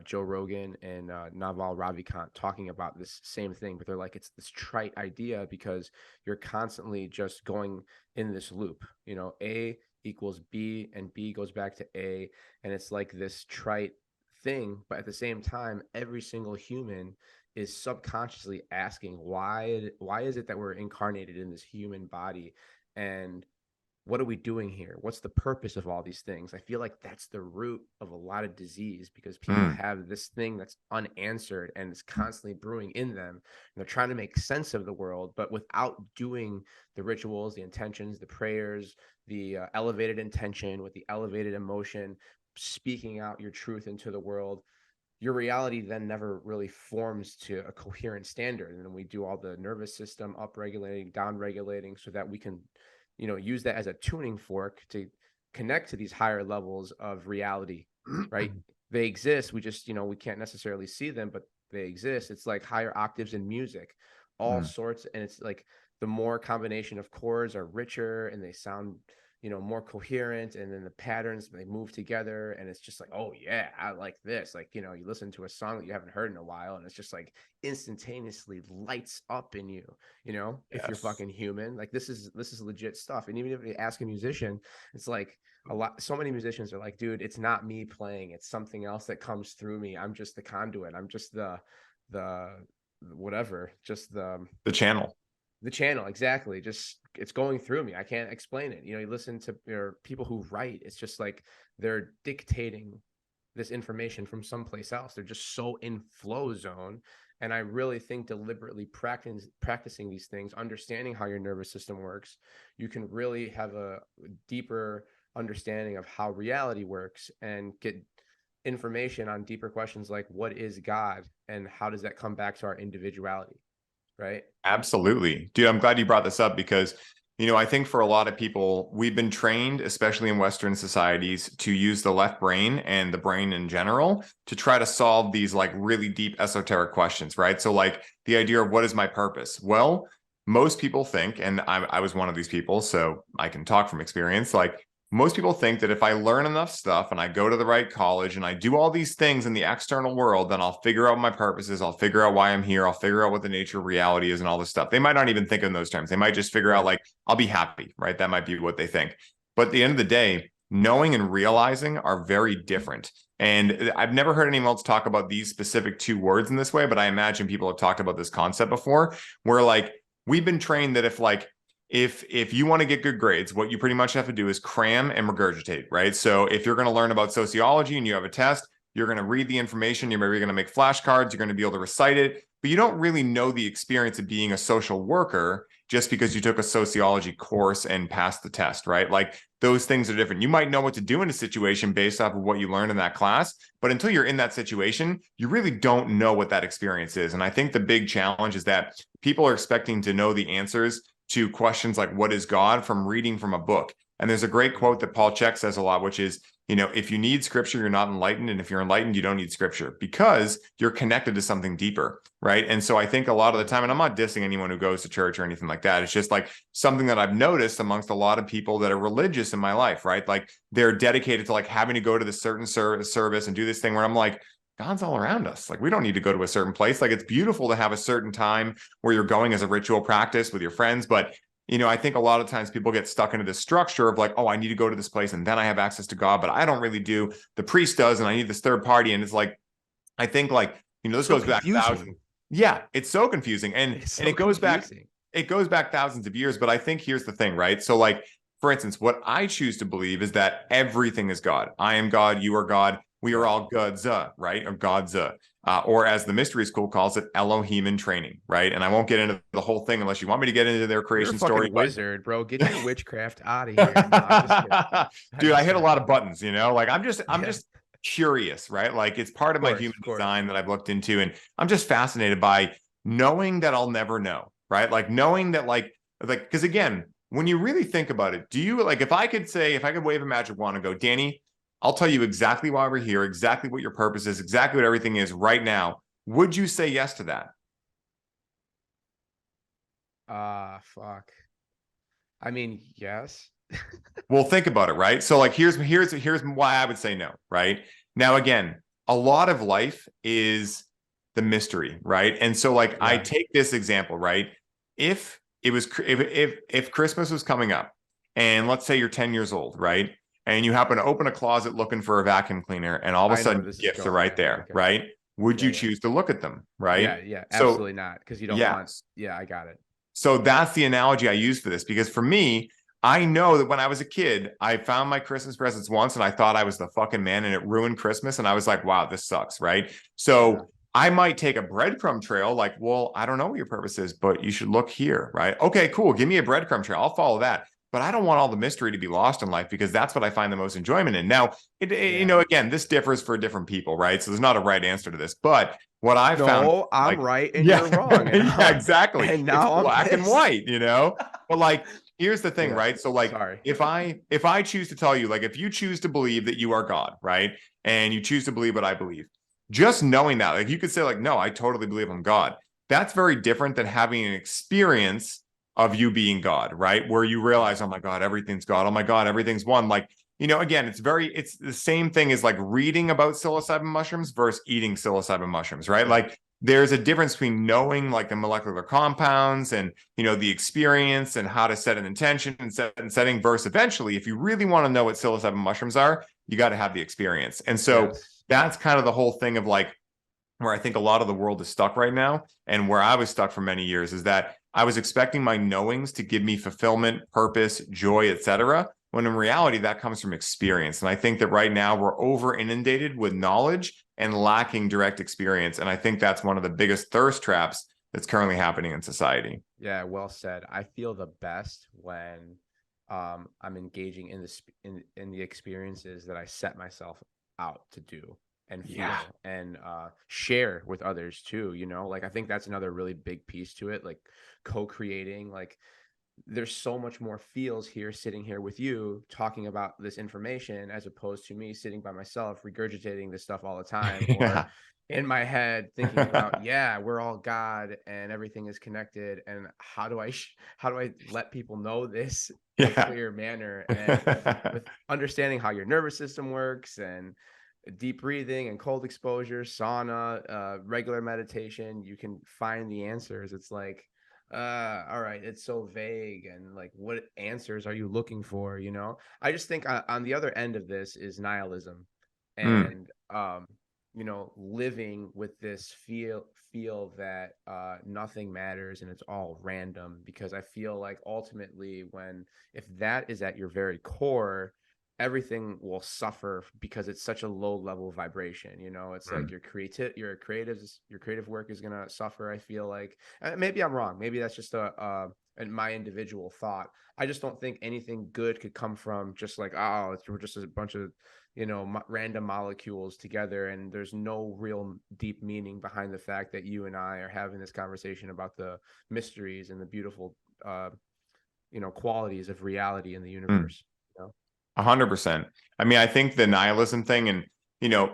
Joe Rogan and Naval Ravikant talking about this same thing, but they're like, it's this trite idea because you're constantly just going in this loop. A equals B and B goes back to A, and it's like this trite thing. But at the same time, every single human is subconsciously asking, why is it that we're incarnated in this human body, and what are we doing here? What's the purpose of all these things? I feel like that's the root of a lot of disease, because people have this thing that's unanswered and it's constantly brewing in them. And they're trying to make sense of the world, but without doing the rituals, the intentions, the prayers, the elevated intention with the elevated emotion, speaking out your truth into the world, your reality then never really forms to a coherent standard. And then we do all the nervous system up-regulating, down-regulating, so that we can use that as a tuning fork to connect to these higher levels of reality, right? They exist. We just, we can't necessarily see them, but they exist. It's like higher octaves in music, all sorts. And it's like the more combination of chords are richer and they sound more coherent, and then the patterns, they move together, and it's just like, oh yeah, I like this. Like, you listen to a song that you haven't heard in a while, and it's just like instantaneously lights up in you, if you're fucking human. Like, this is legit stuff. And even if you ask a musician, it's like so many musicians are like, dude, it's not me playing, it's something else that comes through me. I'm just the conduit. I'm just the whatever, just the channel. The channel, exactly. Just, it's going through me. I can't explain it. You listen to people who write, it's just like they're dictating this information from someplace else. They're just so in flow zone. And I really think deliberately practicing these things, understanding how your nervous system works, you can really have a deeper understanding of how reality works and get information on deeper questions like, what is God and how does that come back to our individuality? Right? Absolutely. Dude, I'm glad you brought this up because, I think for a lot of people, we've been trained, especially in Western societies, to use the left brain and the brain in general to try to solve these like really deep esoteric questions, right? So like the idea of what is my purpose? Well, most people think, and I was one of these people, so I can talk from experience, like most people think that if I learn enough stuff and I go to the right college and I do all these things in the external world, then I'll figure out my purposes. I'll figure out why I'm here. I'll figure out what the nature of reality is and all this stuff. They might not even think in those terms. They might just figure out like, I'll be happy, right? That might be what they think. But at the end of the day, knowing and realizing are very different. And I've never heard anyone else talk about these specific two words in this way, but I imagine people have talked about this concept before, where like we've been trained that if you want to get good grades, what you pretty much have to do is cram and regurgitate, right? So if you're going to learn about sociology and you have a test, you're going to read the information, you're maybe going to make flashcards, you're going to be able to recite it, but you don't really know the experience of being a social worker just because you took a sociology course and passed the test, right? Like those things are different. You might know what to do in a situation based off of what you learned in that class, but until you're in that situation, you really don't know what that experience is. And I think the big challenge is that people are expecting to know the answers to questions like what is God from reading from a book. And there's a great quote that Paul Chek says a lot, which is, if you need scripture, you're not enlightened. And if you're enlightened, you don't need scripture because you're connected to something deeper, right? And so I think a lot of the time, and I'm not dissing anyone who goes to church or anything like that. It's just like something that I've noticed amongst a lot of people that are religious in my life, right? Like they're dedicated to like having to go to this certain service and do this thing where I'm like, God's all around us. Like we don't need to go to a certain place. Like it's beautiful to have a certain time where you're going as a ritual practice with your friends. But, I think a lot of times people get stuck into this structure of like, oh, I need to go to this place and then I have access to God, but I don't really do. The priest does, and I need this third party. And it's like, I think like, this goes back thousands. Yeah, it's so confusing. And it goes back thousands of years. But I think here's the thing, right? So like, for instance, what I choose to believe is that everything is God. I am God. You are God. We are all God's, right? Or God's, or as the mystery school calls it, Elohim in training, right? And I won't get into the whole thing unless you want me to get into their creation story. Wizard, bro, get your witchcraft out of here. No, dude, I hit a lot of buttons, like I'm just curious, right? Like it's part of my human design that I've looked into, and I'm just fascinated by knowing that I'll never know, right? Like knowing that, like, because again, when you really think about it, do you like if I could wave a magic wand and go, Danny, I'll tell you exactly why we're here, exactly what your purpose is, exactly what everything is right now. Would you say yes to that? Fuck. I mean, yes. Well, think about it, right? So like, here's why I would say no, right? Now, again, a lot of life is the mystery, right? And so like, I take this example, right? If Christmas was coming up and let's say you're 10 years old, right? And you happen to open a closet looking for a vacuum cleaner, and all of a sudden gifts are right there, right? Would you choose to look at them, right? Yeah, absolutely not, because you don't want. Yeah, I got it. So that's the analogy I use for this, because for me, I know that when I was a kid, I found my Christmas presents once, and I thought I was the fucking man, and it ruined Christmas, and I was like, wow, this sucks, right? So I might take a breadcrumb trail, like, well, I don't know what your purpose is, but you should look here, right? Okay, cool. Give me a breadcrumb trail. I'll follow that. But I don't want all the mystery to be lost in life, because that's what I find the most enjoyment in. Now, again, this differs for different people, right? So there's not a right answer to this. But what I found, I'm right and you're wrong. Yeah, exactly. And now it's black and white, But like, here's the thing, right? So like, if I choose to tell you, like, if you choose to believe that you are God, right, and you choose to believe what I believe, just knowing that, like, you could say, like, no, I totally believe I'm God. That's very different than having an experience of you being God, right? Where you realize, oh my God, everything's God. Oh my God, everything's one. Like, again, it's the same thing as like reading about psilocybin mushrooms versus eating psilocybin mushrooms, right? Like there's a difference between knowing like the molecular compounds and, the experience and how to set an intention and setting versus eventually, if you really want to know what psilocybin mushrooms are, you got to have the experience. And so that's kind of the whole thing of like, where I think a lot of the world is stuck right now, and where I was stuck for many years, is that I was expecting my knowings to give me fulfillment, purpose, joy, etc., when in reality that comes from experience. And I think that right now we're over inundated with knowledge and lacking direct experience. And I think that's one of the biggest thirst traps that's currently happening in society. Yeah, well said. I feel the best when I'm engaging in the experiences that I set myself out to do and feel and share with others too. Like I think that's another really big piece to it, like co-creating. Like there's so much more feels here sitting here with you talking about this information as opposed to me sitting by myself regurgitating this stuff all the time, or in my head thinking about we're all God and everything is connected, and how do I let people know this in a clear manner, and with understanding how your nervous system works, and deep breathing and cold exposure, sauna, regular meditation, you can find the answers. It's like, all right, it's so vague, and like, what answers are you looking for? I just think on the other end of this is nihilism, and living with this feel that nothing matters and it's all random, because I feel like ultimately if that is at your very core, everything will suffer because it's such a low level vibration. It's like your creative work is gonna suffer. I feel like, maybe I'm wrong, maybe that's just my individual thought. I just don't think anything good could come from just like, we're just a bunch of random molecules together, and there's no real deep meaning behind the fact that you and I are having this conversation about the mysteries and the beautiful qualities of reality in the universe. 100%. I mean, I think the nihilism thing, and,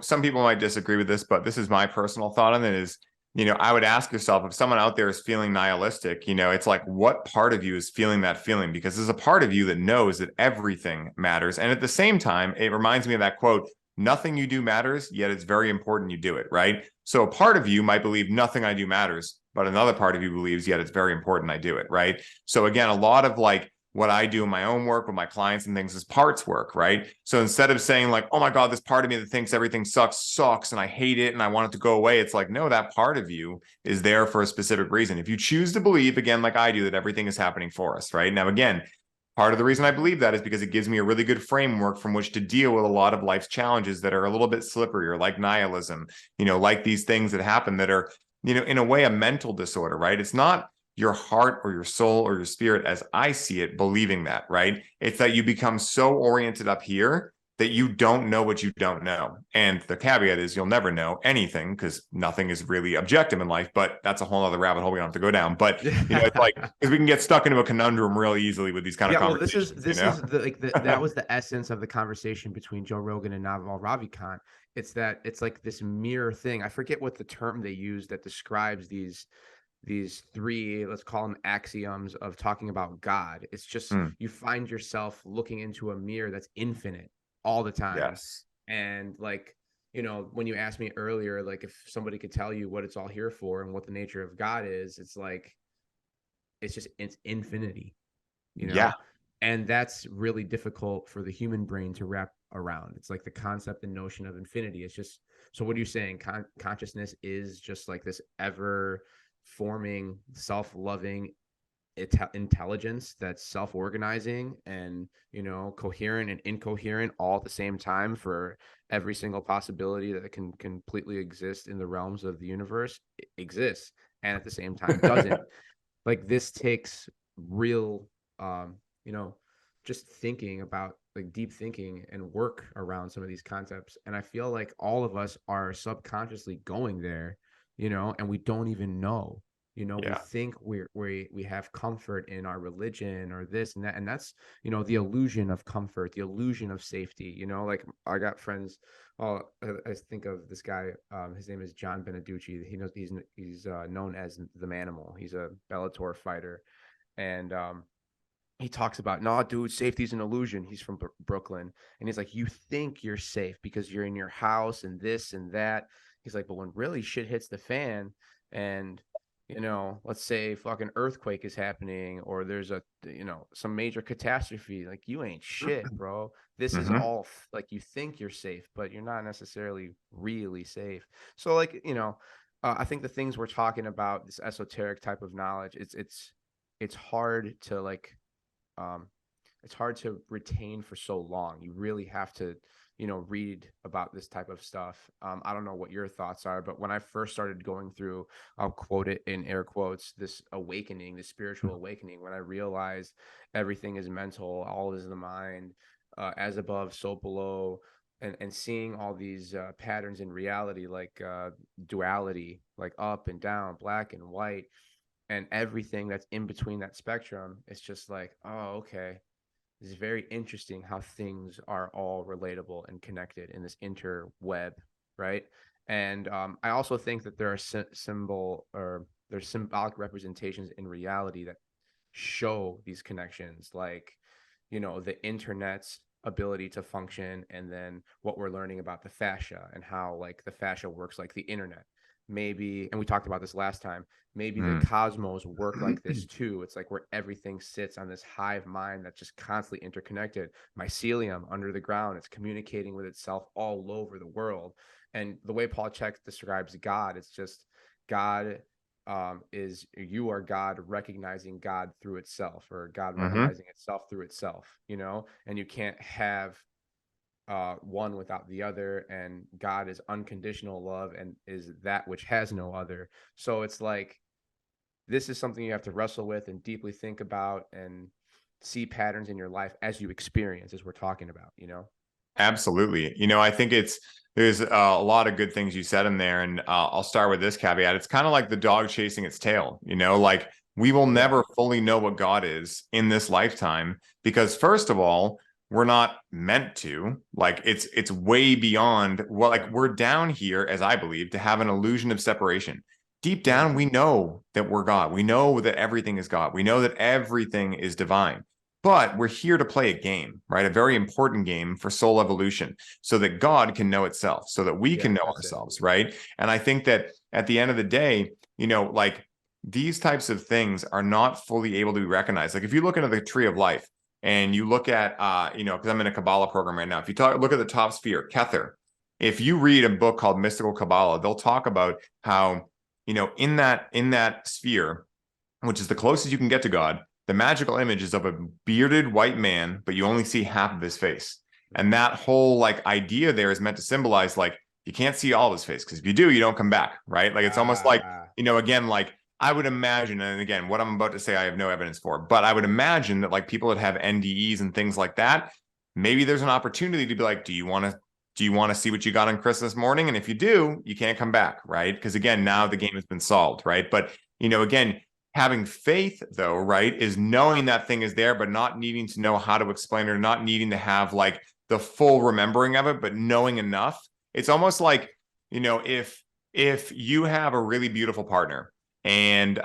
some people might disagree with this, but this is my personal thought on it is, I would ask yourself, if someone out there is feeling nihilistic, it's like, what part of you is feeling that feeling? Because there's a part of you that knows that everything matters. And at the same time, it reminds me of that quote, nothing you do matters, yet it's very important you do it, right? So a part of you might believe nothing I do matters, but another part of you believes, yet it's very important I do it, right? So again, a lot of like, what I do in my own work with my clients and things is parts work, right? So instead of saying like, oh my God, this part of me that thinks everything sucks and I hate it and I want it to go away, it's like, no, that part of you is there for a specific reason. If you choose to believe, again, like I do, that everything is happening for us, right? Now, again, part of the reason I believe that is because it gives me a really good framework from which to deal with a lot of life's challenges that are a little bit slipperier, like nihilism, like these things that happen that are, in a way, a mental disorder, right? It's not your heart or your soul or your spirit, as I see it, believing that, right? It's that you become so oriented up here that you don't know what you don't know. And the caveat is you'll never know anything, because nothing is really objective in life, but that's a whole other rabbit hole we don't have to go down. But, it's like, because we can get stuck into a conundrum real easily with these kind of conversations. Well, this is that was the essence of the conversation between Joe Rogan and Naval Ravikant. It's that it's like this mirror thing. I forget what the term they use that describes these three, let's call them axioms of talking about God. It's just you find yourself looking into a mirror that's infinite all the time. Yes. And like, when you asked me earlier, like if somebody could tell you what it's all here for and what the nature of God is, it's like, it's infinity, Yeah. And that's really difficult for the human brain to wrap around. It's like the concept and notion of infinity. It's just, so what are you saying? Consciousness is just like this ever forming, self-loving intelligence that's self-organizing and coherent and incoherent all at the same time for every single possibility that can completely exist in the realms of the universe. It exists, and at the same time doesn't. Like, this takes real just thinking about, like, deep thinking and work around some of these concepts. And I feel like all of us are subconsciously going there, and we don't even know. We think we have comfort in our religion or this and that, and that's the illusion of comfort, the illusion of safety. Like, I got friends. I think of this guy. His name is John Beneducci. He's known as the Manimal. He's a Bellator fighter, And he talks about, no, dude, safety's an illusion. He's from Brooklyn. And he's like, you think you're safe because you're in your house and this and that. He's like, but when really shit hits the fan and, you know, let's say fucking earthquake is happening or there's a, you know, some major catastrophe, like you ain't shit, bro. This is all like, you think you're safe, but you're not necessarily really safe. So like, you know, I think the things we're talking about, this esoteric type of knowledge, it's hard to like, it's hard to retain for so long. You really have to, you know, read about this type of stuff. I don't know what your thoughts are, but when I first started going through, I'll quote it in air quotes, this awakening, this spiritual awakening, when I realized everything is mental, all is the mind, as above, so below, and seeing all these patterns in reality, like duality, like up and down, black and white, and everything that's in between that spectrum, it's just like, oh, okay. It's very interesting how things are all relatable and connected in this interweb, right? And I also think that there are there's symbolic representations in reality that show these connections, like, you know, the internet's ability to function, and then what we're learning about the fascia and how like the fascia works like the internet. Maybe, and we talked about this last time, maybe the cosmos work like this too. It's like where everything sits on this hive mind that's just constantly interconnected. Mycelium under the ground, it's communicating with itself all over the world. And the way Paul Chek describes God, it's just God is, you are God recognizing God through itself, or God recognizing itself through itself, you know, and you can't have one without the other, and God is unconditional love and is that which has no other. So it's like, this is something you have to wrestle with and deeply think about and see patterns in your life as you experience, as we're talking about, you know? Absolutely. You know, I think there's a lot of good things you said in there. And I'll start with this caveat. It's kind of like the dog chasing its tail, you know, like we will never fully know what God is in this lifetime, because first of all, we're not meant to. Like it's way beyond what, like, we're down here, as I believe, to have an illusion of separation. Deep down, we know that we're God. We know that everything is God. We know that everything is divine. But we're here to play a game, right? A very important game for soul evolution, so that God can know itself, so that we can know ourselves, right? And I think that at the end of the day, you know, like these types of things are not fully able to be recognized. Like if you look into the tree of life and you look at, you know, because I'm in a Kabbalah program right now. If you look at the top sphere, Kether, if you read a book called Mystical Kabbalah, they'll talk about how, you know, in that sphere, which is the closest you can get to God, the magical image is of a bearded white man, but you only see half of his face. And that whole like idea there is meant to symbolize, like, you can't see all of his face, because if you do, you don't come back, right? Like it's almost like, you know, again, like I would imagine, and again, what I'm about to say, I have no evidence for, but I would imagine that like people that have NDEs and things like that, maybe there's an opportunity to be like, do you want to see what you got on Christmas morning? And if you do, you can't come back, right? Because again, now the game has been solved, right? But, you know, again, having faith, though, right, is knowing that thing is there, but not needing to know how to explain it, or not needing to have like the full remembering of it, but knowing enough. It's almost like, you know, if you have a really beautiful partner and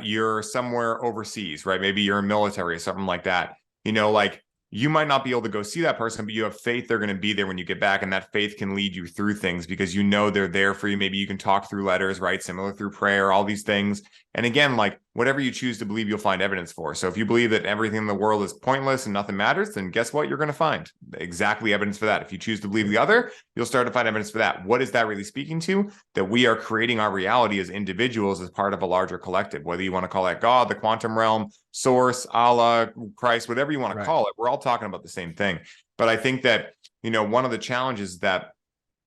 you're somewhere overseas, right? Maybe you're in military or something like that, you know, like you might not be able to go see that person, but you have faith they're going to be there when you get back. And that faith can lead you through things because you know they're there for you. Maybe you can talk through letters, right? Similar through prayer, all these things. And again, like whatever you choose to believe, you'll find evidence for. So if you believe that everything in the world is pointless and nothing matters, then guess what? You're going to find exactly evidence for that. If you choose to believe the other, you'll start to find evidence for that. What is that really speaking to? That we are creating our reality as individuals, as part of a larger collective, whether you want to call that God, the quantum realm, source, Allah, Christ, whatever you want to call it. We're all talking about the same thing. But I think that, you know, one of the challenges that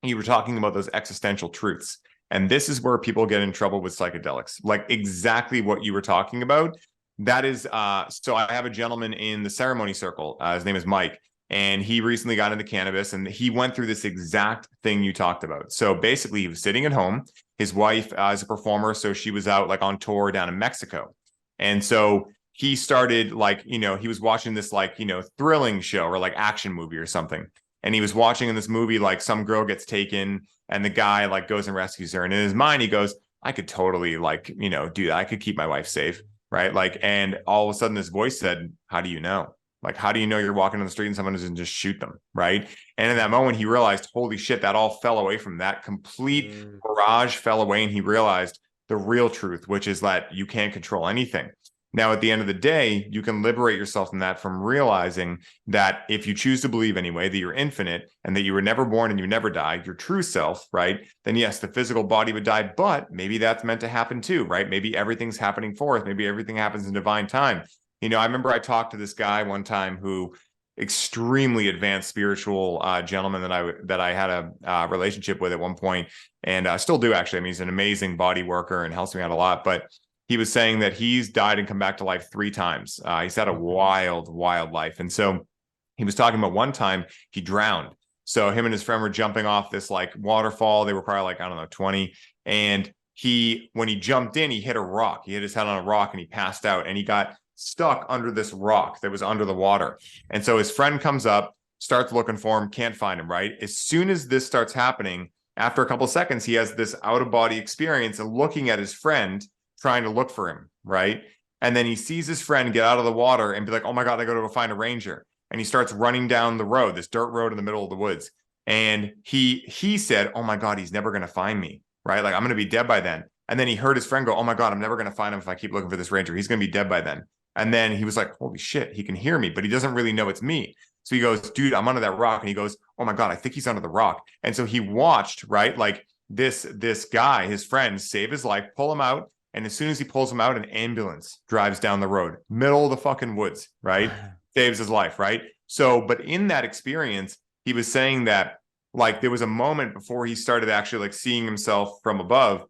you were talking about, those existential truths. And this is where people get in trouble with psychedelics, like exactly what you were talking about. That is, so I have a gentleman in the ceremony circle. His name is Mike, and he recently got into cannabis, and he went through this exact thing you talked about. So basically, he was sitting at home. His wife is a performer, so she was out like on tour down in Mexico. And so he started like, you know, he was watching this like, you know, thrilling show or like action movie or something. And he was watching in this movie, like some girl gets taken and the guy like goes and rescues her. And in his mind, he goes, I could totally like, you know, do that. I could keep my wife safe. right? Like, and all of a sudden this voice said, how do you know? Like, how do you know you're walking on the street and someone doesn't just shoot them, right? And in that moment, he realized, holy shit, that all fell away from that. Complete barrage fell away, and he realized the real truth, which is that you can't control anything. Now, at the end of the day, you can liberate yourself from that, from realizing that if you choose to believe anyway, that you're infinite and that you were never born and you never die, your true self, right? Then yes, the physical body would die, but maybe that's meant to happen too, right? Maybe everything's happening for us. Maybe everything happens in divine time. You know, I remember I talked to this guy one time who extremely advanced spiritual gentleman that I had a relationship with at one point, and still do actually. I mean, he's an amazing body worker and helps me out a lot, but he was saying that he's died and come back to life 3 times. He's had a wild life. And so he was talking about one time he drowned. So him and his friend were jumping off this like waterfall. They were probably like, I don't know, 20. And when he jumped in, he hit a rock. He hit his head on a rock and he passed out, and he got stuck under this rock that was under the water. And so his friend comes up, starts looking for him, can't find him, right? As soon as this starts happening, after a couple of seconds, he has this out-of-body experience and looking at his friend, trying to look for him, right? And then he sees his friend get out of the water and be like, oh my God, I got to go find a ranger. And he starts running down the road, this dirt road in the middle of the woods. And he said, oh my God, he's never going to find me, right? Like, I'm going to be dead by then. And then he heard his friend go, oh my God, I'm never going to find him if I keep looking for this ranger. He's going to be dead by then. And then he was like, holy shit, he can hear me, but he doesn't really know it's me. So he goes, dude, I'm under that rock. And he goes, oh my God, I think he's under the rock. And so he watched, right? Like this guy, his friend, save his life, pull him out. And as soon as he pulls him out, an ambulance drives down the road, middle of the fucking woods, right? Saves his life, right? So, but in that experience, he was saying that like there was a moment before he started actually like seeing himself from above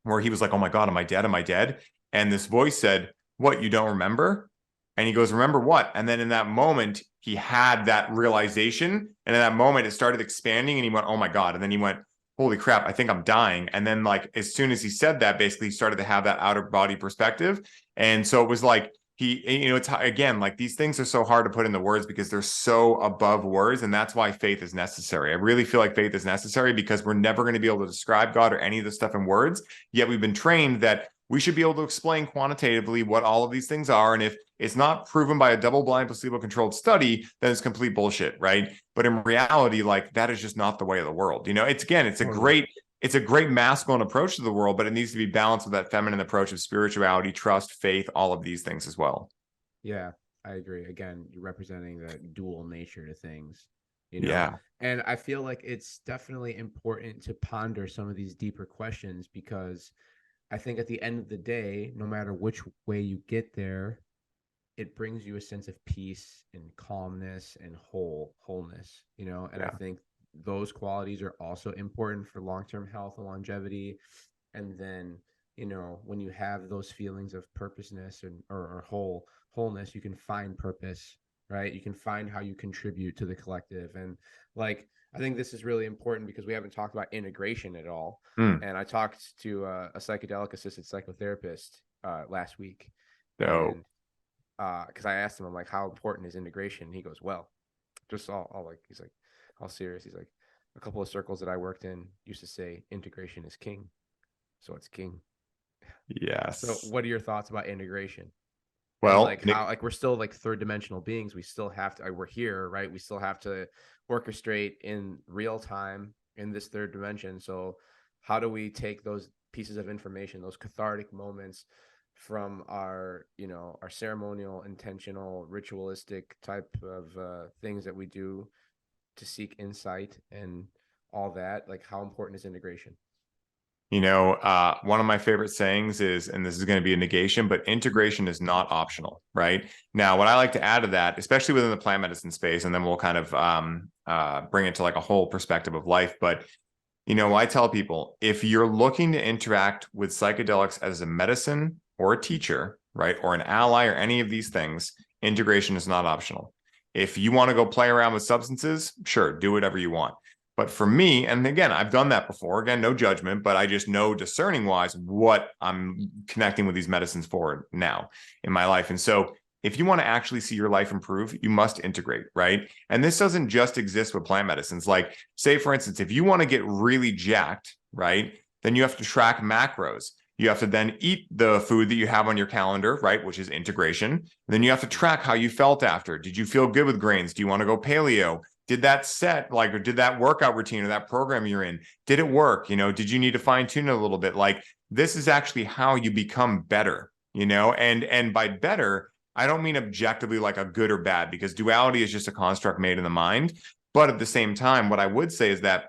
where he was like, oh my God, am I dead? Am I dead? And this voice said, what, you don't remember? And he goes, remember what? And then in that moment, he had that realization. And in that moment, it started expanding and he went, oh my God. And then he went, holy crap, I think I'm dying. And then like, as soon as he said that, basically he started to have that outer body perspective. And so it was like, it's again, like these things are so hard to put into words because they're so above words. And that's why faith is necessary. I really feel like faith is necessary because we're never going to be able to describe God or any of this stuff in words. Yet we've been trained that we should be able to explain quantitatively what all of these things are. And if it's not proven by a double-blind, placebo-controlled study, then it's complete bullshit, right? But in reality, like that is just not the way of the world. You know, it's a great masculine approach to the world, but it needs to be balanced with that feminine approach of spirituality, trust, faith, all of these things as well. Yeah, I agree. Again, you're representing the dual nature to things. You know? Yeah. And I feel like it's definitely important to ponder some of these deeper questions because I think at the end of the day, no matter which way you get there, it brings you a sense of peace and calmness and wholeness, you know? And I think those qualities are also important for long-term health and longevity. And then, you know, when you have those feelings of purposeness or wholeness, you can find purpose, right? You can find how you contribute to the collective. And like, I think this is really important because we haven't talked about integration at all. And I talked to a psychedelic assisted psychotherapist last week. So, because I asked him, I'm like, how important is integration? And he goes, well, just all like, he's like, all serious. He's like, a couple of circles that I worked in used to say integration is king. So it's king. Yes. So what are your thoughts about integration? Well, and like how like we're still like third dimensional beings. We still have to, we're here, right? We still have to orchestrate in real time in this third dimension. So how do we take those pieces of information, those cathartic moments from our, you know, our ceremonial, intentional, ritualistic type of things that we do to seek insight and all that? Like, how important is integration? You know, one of my favorite sayings is, and this is going to be a negation, but integration is not optional, right? Now, what I like to add to that, especially within the plant medicine space, and then we'll kind of bring it to like a whole perspective of life. But, you know, I tell people, if you're looking to interact with psychedelics as a medicine or a teacher, right, or an ally or any of these things, integration is not optional. If you want to go play around with substances, sure, do whatever you want. But for me, and again, I've done that before, again, no judgment, but I just know discerning wise what I'm connecting with these medicines for now in my life. And so if you want to actually see your life improve, you must integrate, right? And this doesn't just exist with plant medicines. Like, say, for instance, if you want to get really jacked, right, then you have to track macros. You have to then eat the food that you have on your calendar, right? Which is integration. And then you have to track how you felt after. Did you feel good with grains? Do you want to go paleo? Did that or did that workout routine or that program you're in, did it work? Did you need to fine tune it a little bit? Like, this is actually how you become better, and by better, I don't mean objectively like a good or bad, because duality is just a construct made in the mind. But at the same time, what I would say is that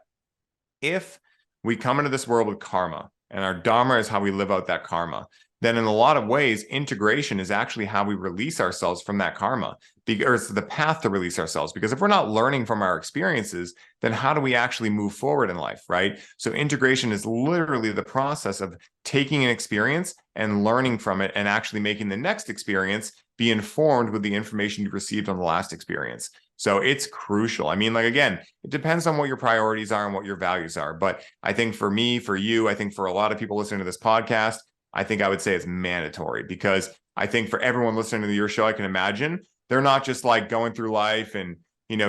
if we come into this world with karma, and our dharma is how we live out that karma, then in a lot of ways, integration is actually how we release ourselves from that karma, or it's the path to release ourselves. Because if we're not learning from our experiences, then how do we actually move forward in life, right? So integration is literally the process of taking an experience and learning from it, and actually making the next experience be informed with the information you received on the last experience. So it's crucial. I mean, like, again, it depends on what your priorities are and what your values are. But I think for me, for you, I think for a lot of people listening to this podcast, I think I would say it's mandatory, because I think for everyone listening to your show, I can imagine they're not just like going through life and,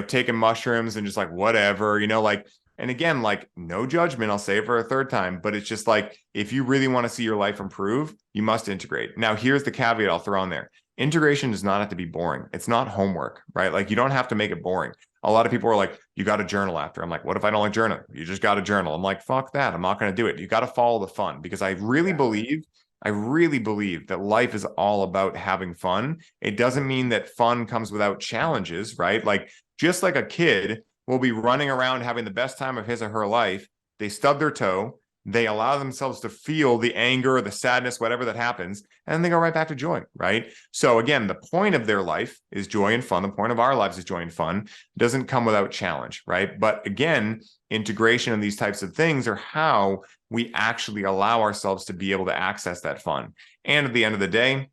taking mushrooms and just like whatever, and again, like, no judgment, I'll say it for a third time, but it's just like, if you really want to see your life improve, you must integrate. Now, here's the caveat I'll throw in there. Integration does not have to be boring. It's not homework, right? Like, you don't have to make it boring. A lot of people are like, you got to journal after. I'm like, what if I don't like journaling? You just got to journal. I'm like, fuck that. I'm not going to do it. You got to follow the fun, because I really believe that life is all about having fun. It doesn't mean that fun comes without challenges, right? Like, just like a kid will be running around having the best time of his or her life. They stub their toe. They allow themselves to feel the anger, the sadness, whatever that happens, and they go right back to joy, right? So again, the point of their life is joy and fun. The point of our lives is joy and fun. It doesn't come without challenge, right? But again, integration of these types of things are how we actually allow ourselves to be able to access that fun. And at the end of the day,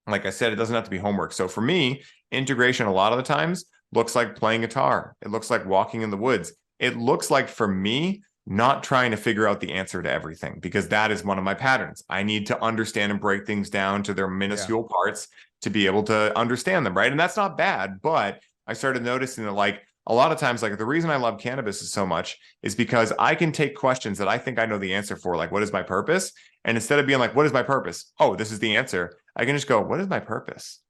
like I said, it doesn't have to be homework. So for me, integration a lot of the times looks like playing guitar. It looks like walking in the woods. It looks like, for me, not trying to figure out the answer to everything, because that is one of my patterns. I need to understand and break things down to their minuscule parts to be able to understand them, right? And that's not bad, but I started noticing that, like, a lot of times, like, the reason I love cannabis is so much is because I can take questions that I think I know the answer for, like, what is my purpose? And instead of being like, what is my purpose? Oh, this is the answer. I can just go, what is my purpose?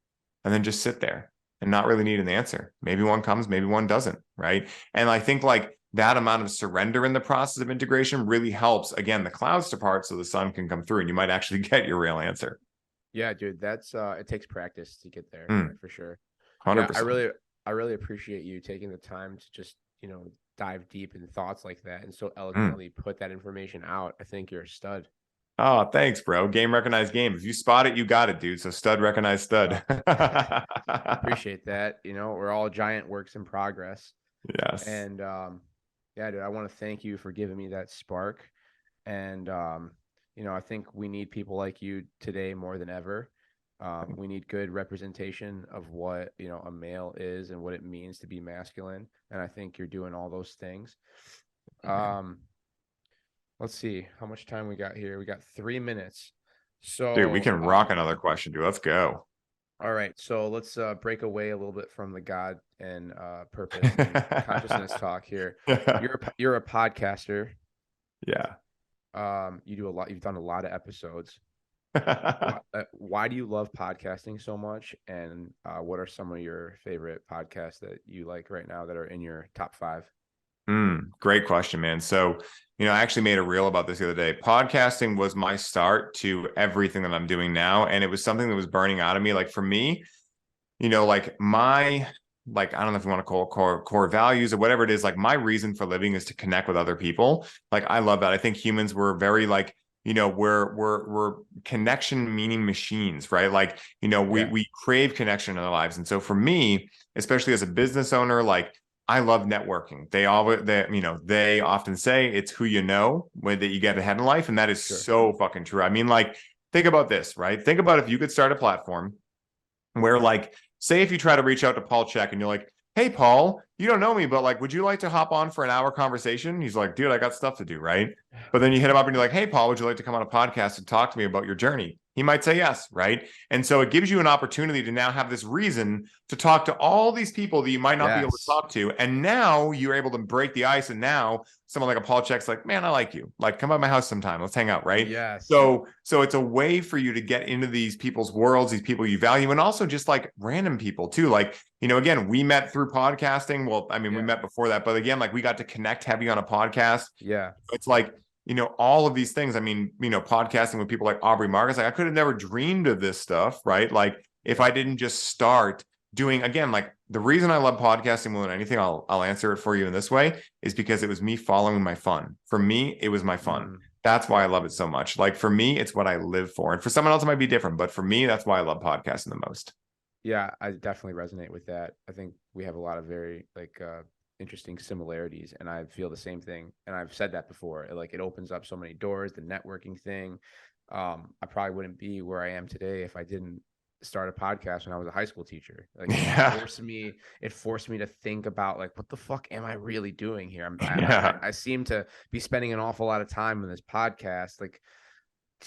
And then just sit there and not really need an answer. Maybe one comes, maybe one doesn't, right? And I think, like, that amount of surrender in the process of integration really helps, again, the clouds to part so the sun can come through and you might actually get your real answer. Yeah, dude, that's it takes practice to get there, for sure. 100%. Yeah, I really appreciate you taking the time to just, dive deep in thoughts like that and so eloquently put that information out. I think you're a stud. Oh, thanks, bro. Game recognized game. If you spot it, you got it, dude. So stud recognized stud. Appreciate that. We're all giant works in progress. Yes. And yeah, dude, I want to thank you for giving me that spark. And I think we need people like you today more than ever. We need good representation of what, a male is and what it means to be masculine. And I think you're doing all those things. Let's see how much time we got here. We got 3 minutes. So, dude, we can rock another question, dude. Let's go. All right. So let's break away a little bit from the God and purpose and consciousness talk here. You're a podcaster. Yeah. You do a lot. You've done a lot of episodes. Why do you love podcasting so much? And what are some of your favorite podcasts that you like right now that are in your top 5? Great question, man. So, I actually made a reel about this the other day. Podcasting was my start to everything that I'm doing now. And it was something that was burning out of me. Like, for me, like I don't know if you want to call it core values or whatever it is. Like, my reason for living is to connect with other people. Like, I love that. I think humans were very like, we're connection meaning machines, right? Like, we crave connection in our lives. And so for me, especially as a business owner, like, I love networking. They often say it's who you know when that you get ahead in life. And that is so fucking true. I mean, like, think about this, right? Think about if you could start a platform where, like, say if you try to reach out to Paul Chek and you're like, hey, Paul, you don't know me, but, like, would you like to hop on for an hour conversation? He's like, dude, I got stuff to do, right? But then you hit him up and you're like, hey, Paul, would you like to come on a podcast and talk to me about your journey? he might say yes, right? And so it gives you an opportunity to now have this reason to talk to all these people that you might not be able to talk to. And now you're able to break the ice. And now someone like a Paul Chek's like, man, I like you. Like, come by my house sometime. Let's hang out, right? Yes. So it's a way for you to get into these people's worlds, these people you value, and also just like random people too. Like, again, we met through podcasting. Well, I mean, we met before that, but again, like we got to connect heavy on a podcast. Yeah. It's like, all of these things. I mean, podcasting with people like Aubrey Marcus, like I could have never dreamed of this stuff, right? Like if I didn't just start doing, again, like the reason I love podcasting more than anything, I'll answer it for you in this way, is because it was me following my fun. For me, it was my fun. That's why I love it so much. Like for me, it's what I live for. And for someone else, it might be different, but for me, that's why I love podcasting the most. Yeah, I definitely resonate with that. I think we have a lot of very interesting similarities, and I feel the same thing. And I've said that before. It opens up so many doors, the networking thing. I probably wouldn't be where I am today if I didn't start a podcast when I was a high school teacher. It forced me to think about like, what the fuck am I really doing here? I seem to be spending an awful lot of time on this podcast. Like,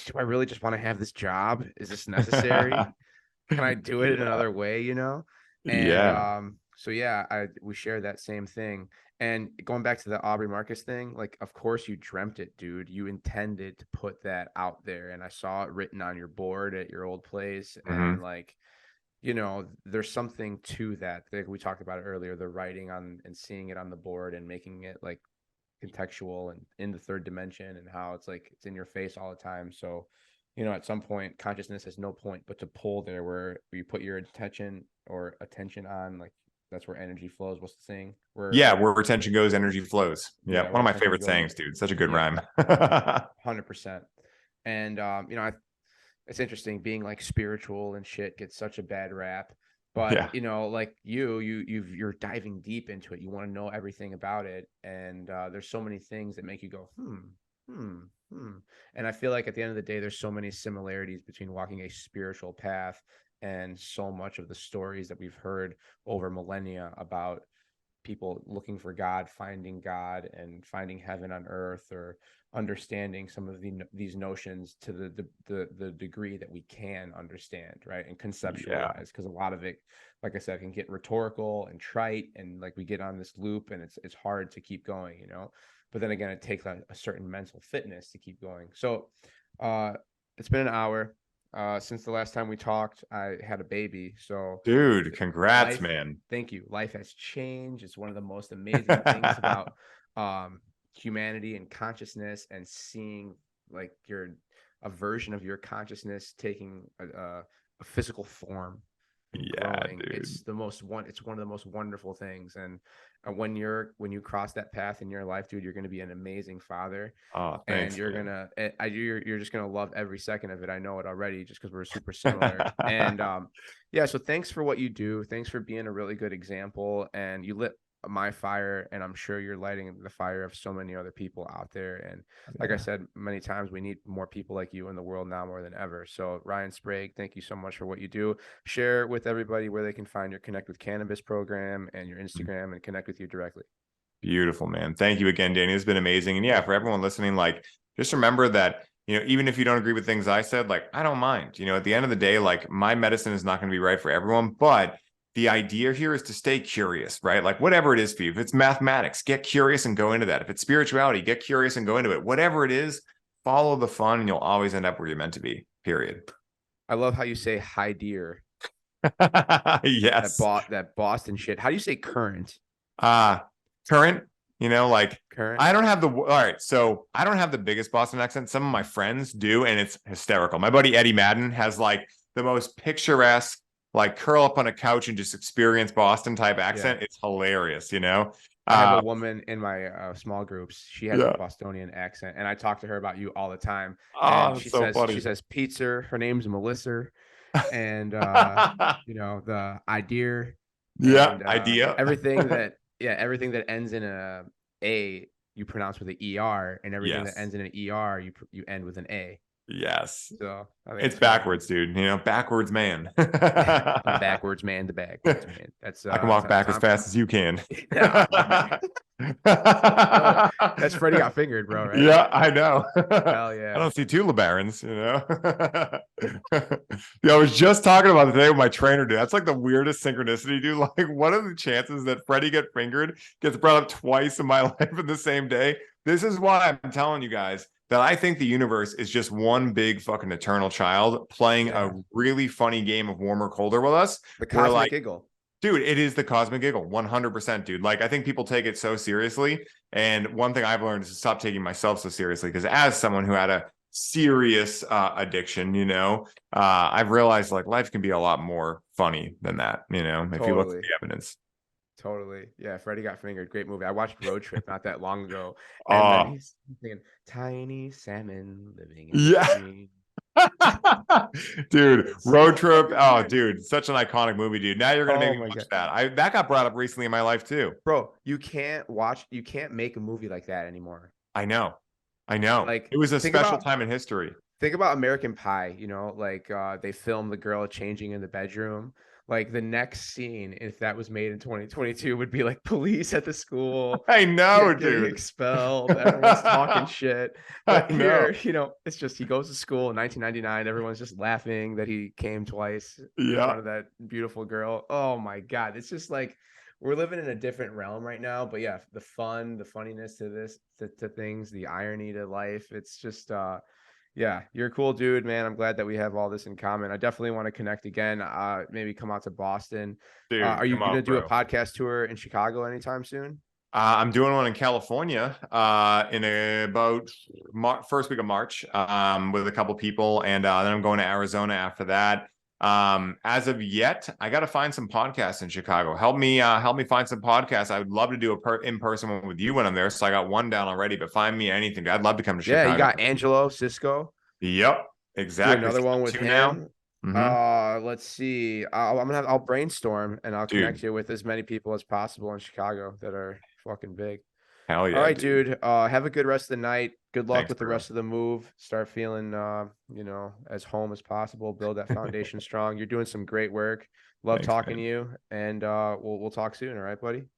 do I really just want to have this job? Is this necessary? Can I do it in another way, And we share that same thing. And going back to the Aubrey Marcus thing, like, of course you dreamt it, dude. You intended to put that out there. And I saw it written on your board at your old place. And there's something to that. Like we talked about it earlier, the writing on and seeing it on the board and making it like contextual and in the third dimension, and how it's like it's in your face all the time. So at some point, consciousness has no point but to pull there, where you put your attention on, like, that's where energy flows. What's the saying? Where attention goes, energy flows. Yeah, one of my favorite sayings, dude. Such a good rhyme. 100%. And it's interesting being like spiritual and shit gets such a bad rap, but like you're diving deep into it. You want to know everything about it, and there's so many things that make you go And I feel like at the end of the day, there's so many similarities between walking a spiritual path and so much of the stories that we've heard over millennia about people looking for God, and finding heaven on earth, or understanding some of these notions to the degree that we can understand, right? And conceptualize, because a lot of it, like I said, can get rhetorical and trite, and like we get on this loop, and it's hard to keep going, But then again, it takes a certain mental fitness to keep going. So it's been an hour. Since the last time we talked, I had a baby. So, dude, congrats, man. Thank you. Life has changed. It's one of the most amazing things about humanity and consciousness, and seeing like a version of your consciousness taking a physical form. Yeah, growing. dude. It's one of the most wonderful things. And when you cross that path in your life, dude, you're going to be an amazing father. Oh, thanks, and you're just going to love every second of it. I know it already, just because we're super similar. And so thanks for what you do. Thanks for being a really good example. And you lit my fire, and I'm sure you're lighting the fire of so many other people out there. And like I said many times, we need more people like you in the world now more than ever. So Ryan Sprague, thank you so much for what you do. Share with everybody where they can find your Connect with Cannabis program and your Instagram, and connect with you directly. Beautiful, man. Thank you again, Danny. It's been amazing. And for everyone listening, like, just remember that, even if you don't agree with things I said, like, I don't mind. At the end of the day, like, my medicine is not going to be right for everyone, but the idea here is to stay curious, right? Like, whatever it is for you, if it's mathematics, get curious and go into that. If it's spirituality, get curious and go into it. Whatever it is, follow the fun, and you'll always end up where you're meant to be, period. I love how you say hi, dear. Yes. That Boston shit. How do you say current? Current, like current. I don't have the biggest Boston accent. Some of my friends do, and it's hysterical. My buddy Eddie Madden has like the most picturesque, like curl up on a couch and just experience Boston type accent. Yeah. It's hilarious, I have a woman in my small groups. She has a Bostonian accent, and I talk to her about you all the time. And she says pizza. Her name's Melissa, and the idea. Yeah, idea. Everything that ends in a you pronounce with an ER, and everything that ends in an ER you end with an A. Yes. So it's backwards, dude. Backwards man. I'm backwards man to backwards man. That's I can walk back as fast as you can. That's Freddie Got Fingered, bro, right? Yeah, I know. Hell I yeah. don't see two LeBarons, Yeah, I was just talking about it today with my trainer, dude. That's like the weirdest synchronicity, dude. Like, what are the chances that Freddie Get Fingered gets brought up twice in my life in the same day? This is why I'm telling you guys that I think the universe is just one big fucking eternal child playing a really funny game of warmer, colder with us. The We're cosmic like, giggle. dude, it is the cosmic giggle, 100%, dude. Like, I think people take it so seriously. And one thing I've learned is to stop taking myself so seriously. Because as someone who had a serious addiction, I've realized like life can be a lot more funny than that, if you look at Totally. the evidence. Totally. Yeah, Freddie Got Fingered. Great movie. I watched Road Trip not that long ago. And then Oh, he's thinking, tiny salmon living in the yeah. stream. Dude, It's Road so Trip. fucking Oh, good. dude, such an iconic movie, dude. Now you're gonna make Oh me my watch God. that. That got brought up recently in my life too. Bro, you can't make a movie like that anymore. I know. It Like, was a think special about time in history. American Pie, they filmed the girl changing in the bedroom. Like the next scene, if that was made in 2022, would be like police at the school, I know, kid getting dude. expelled, everyone's talking shit. I But know. here, it's just he goes to school in 1999, everyone's just laughing that he came twice in Yeah. front of that beautiful girl. Oh my God. It's just like we're living in a different realm right now. But yeah, the funniness to this, to things, the irony to life. It's just yeah, you're a cool dude, man. I'm glad that we have all this in common. I definitely want to connect again. Maybe come out to Boston. Dude, Are you come gonna on, do a bro. podcast tour in Chicago anytime soon? I'm doing one in California in about first week of March with a couple people, and then I'm going to Arizona after that. As of yet, I got to find some podcasts in Chicago. Help me find some podcasts. I would love to do a in-person one with you when I'm there. So I got one down already, but find me anything. I'd love to come to Yeah, you Chicago. got Angelo Cisco. Yep, Do exactly. another one with Two now. him. Mm-hmm. Let's see. I'll brainstorm and I'll Dude, connect you with as many people as possible in Chicago that are fucking big. hell All yeah, right, dude. dude. Have a good rest of the night. Good luck Thanks, with the bro. rest of the move. Start feeling, as home as possible. Build that foundation strong. You're doing some great work. Love Thanks, talking man. to you, and we'll talk soon. All right, buddy.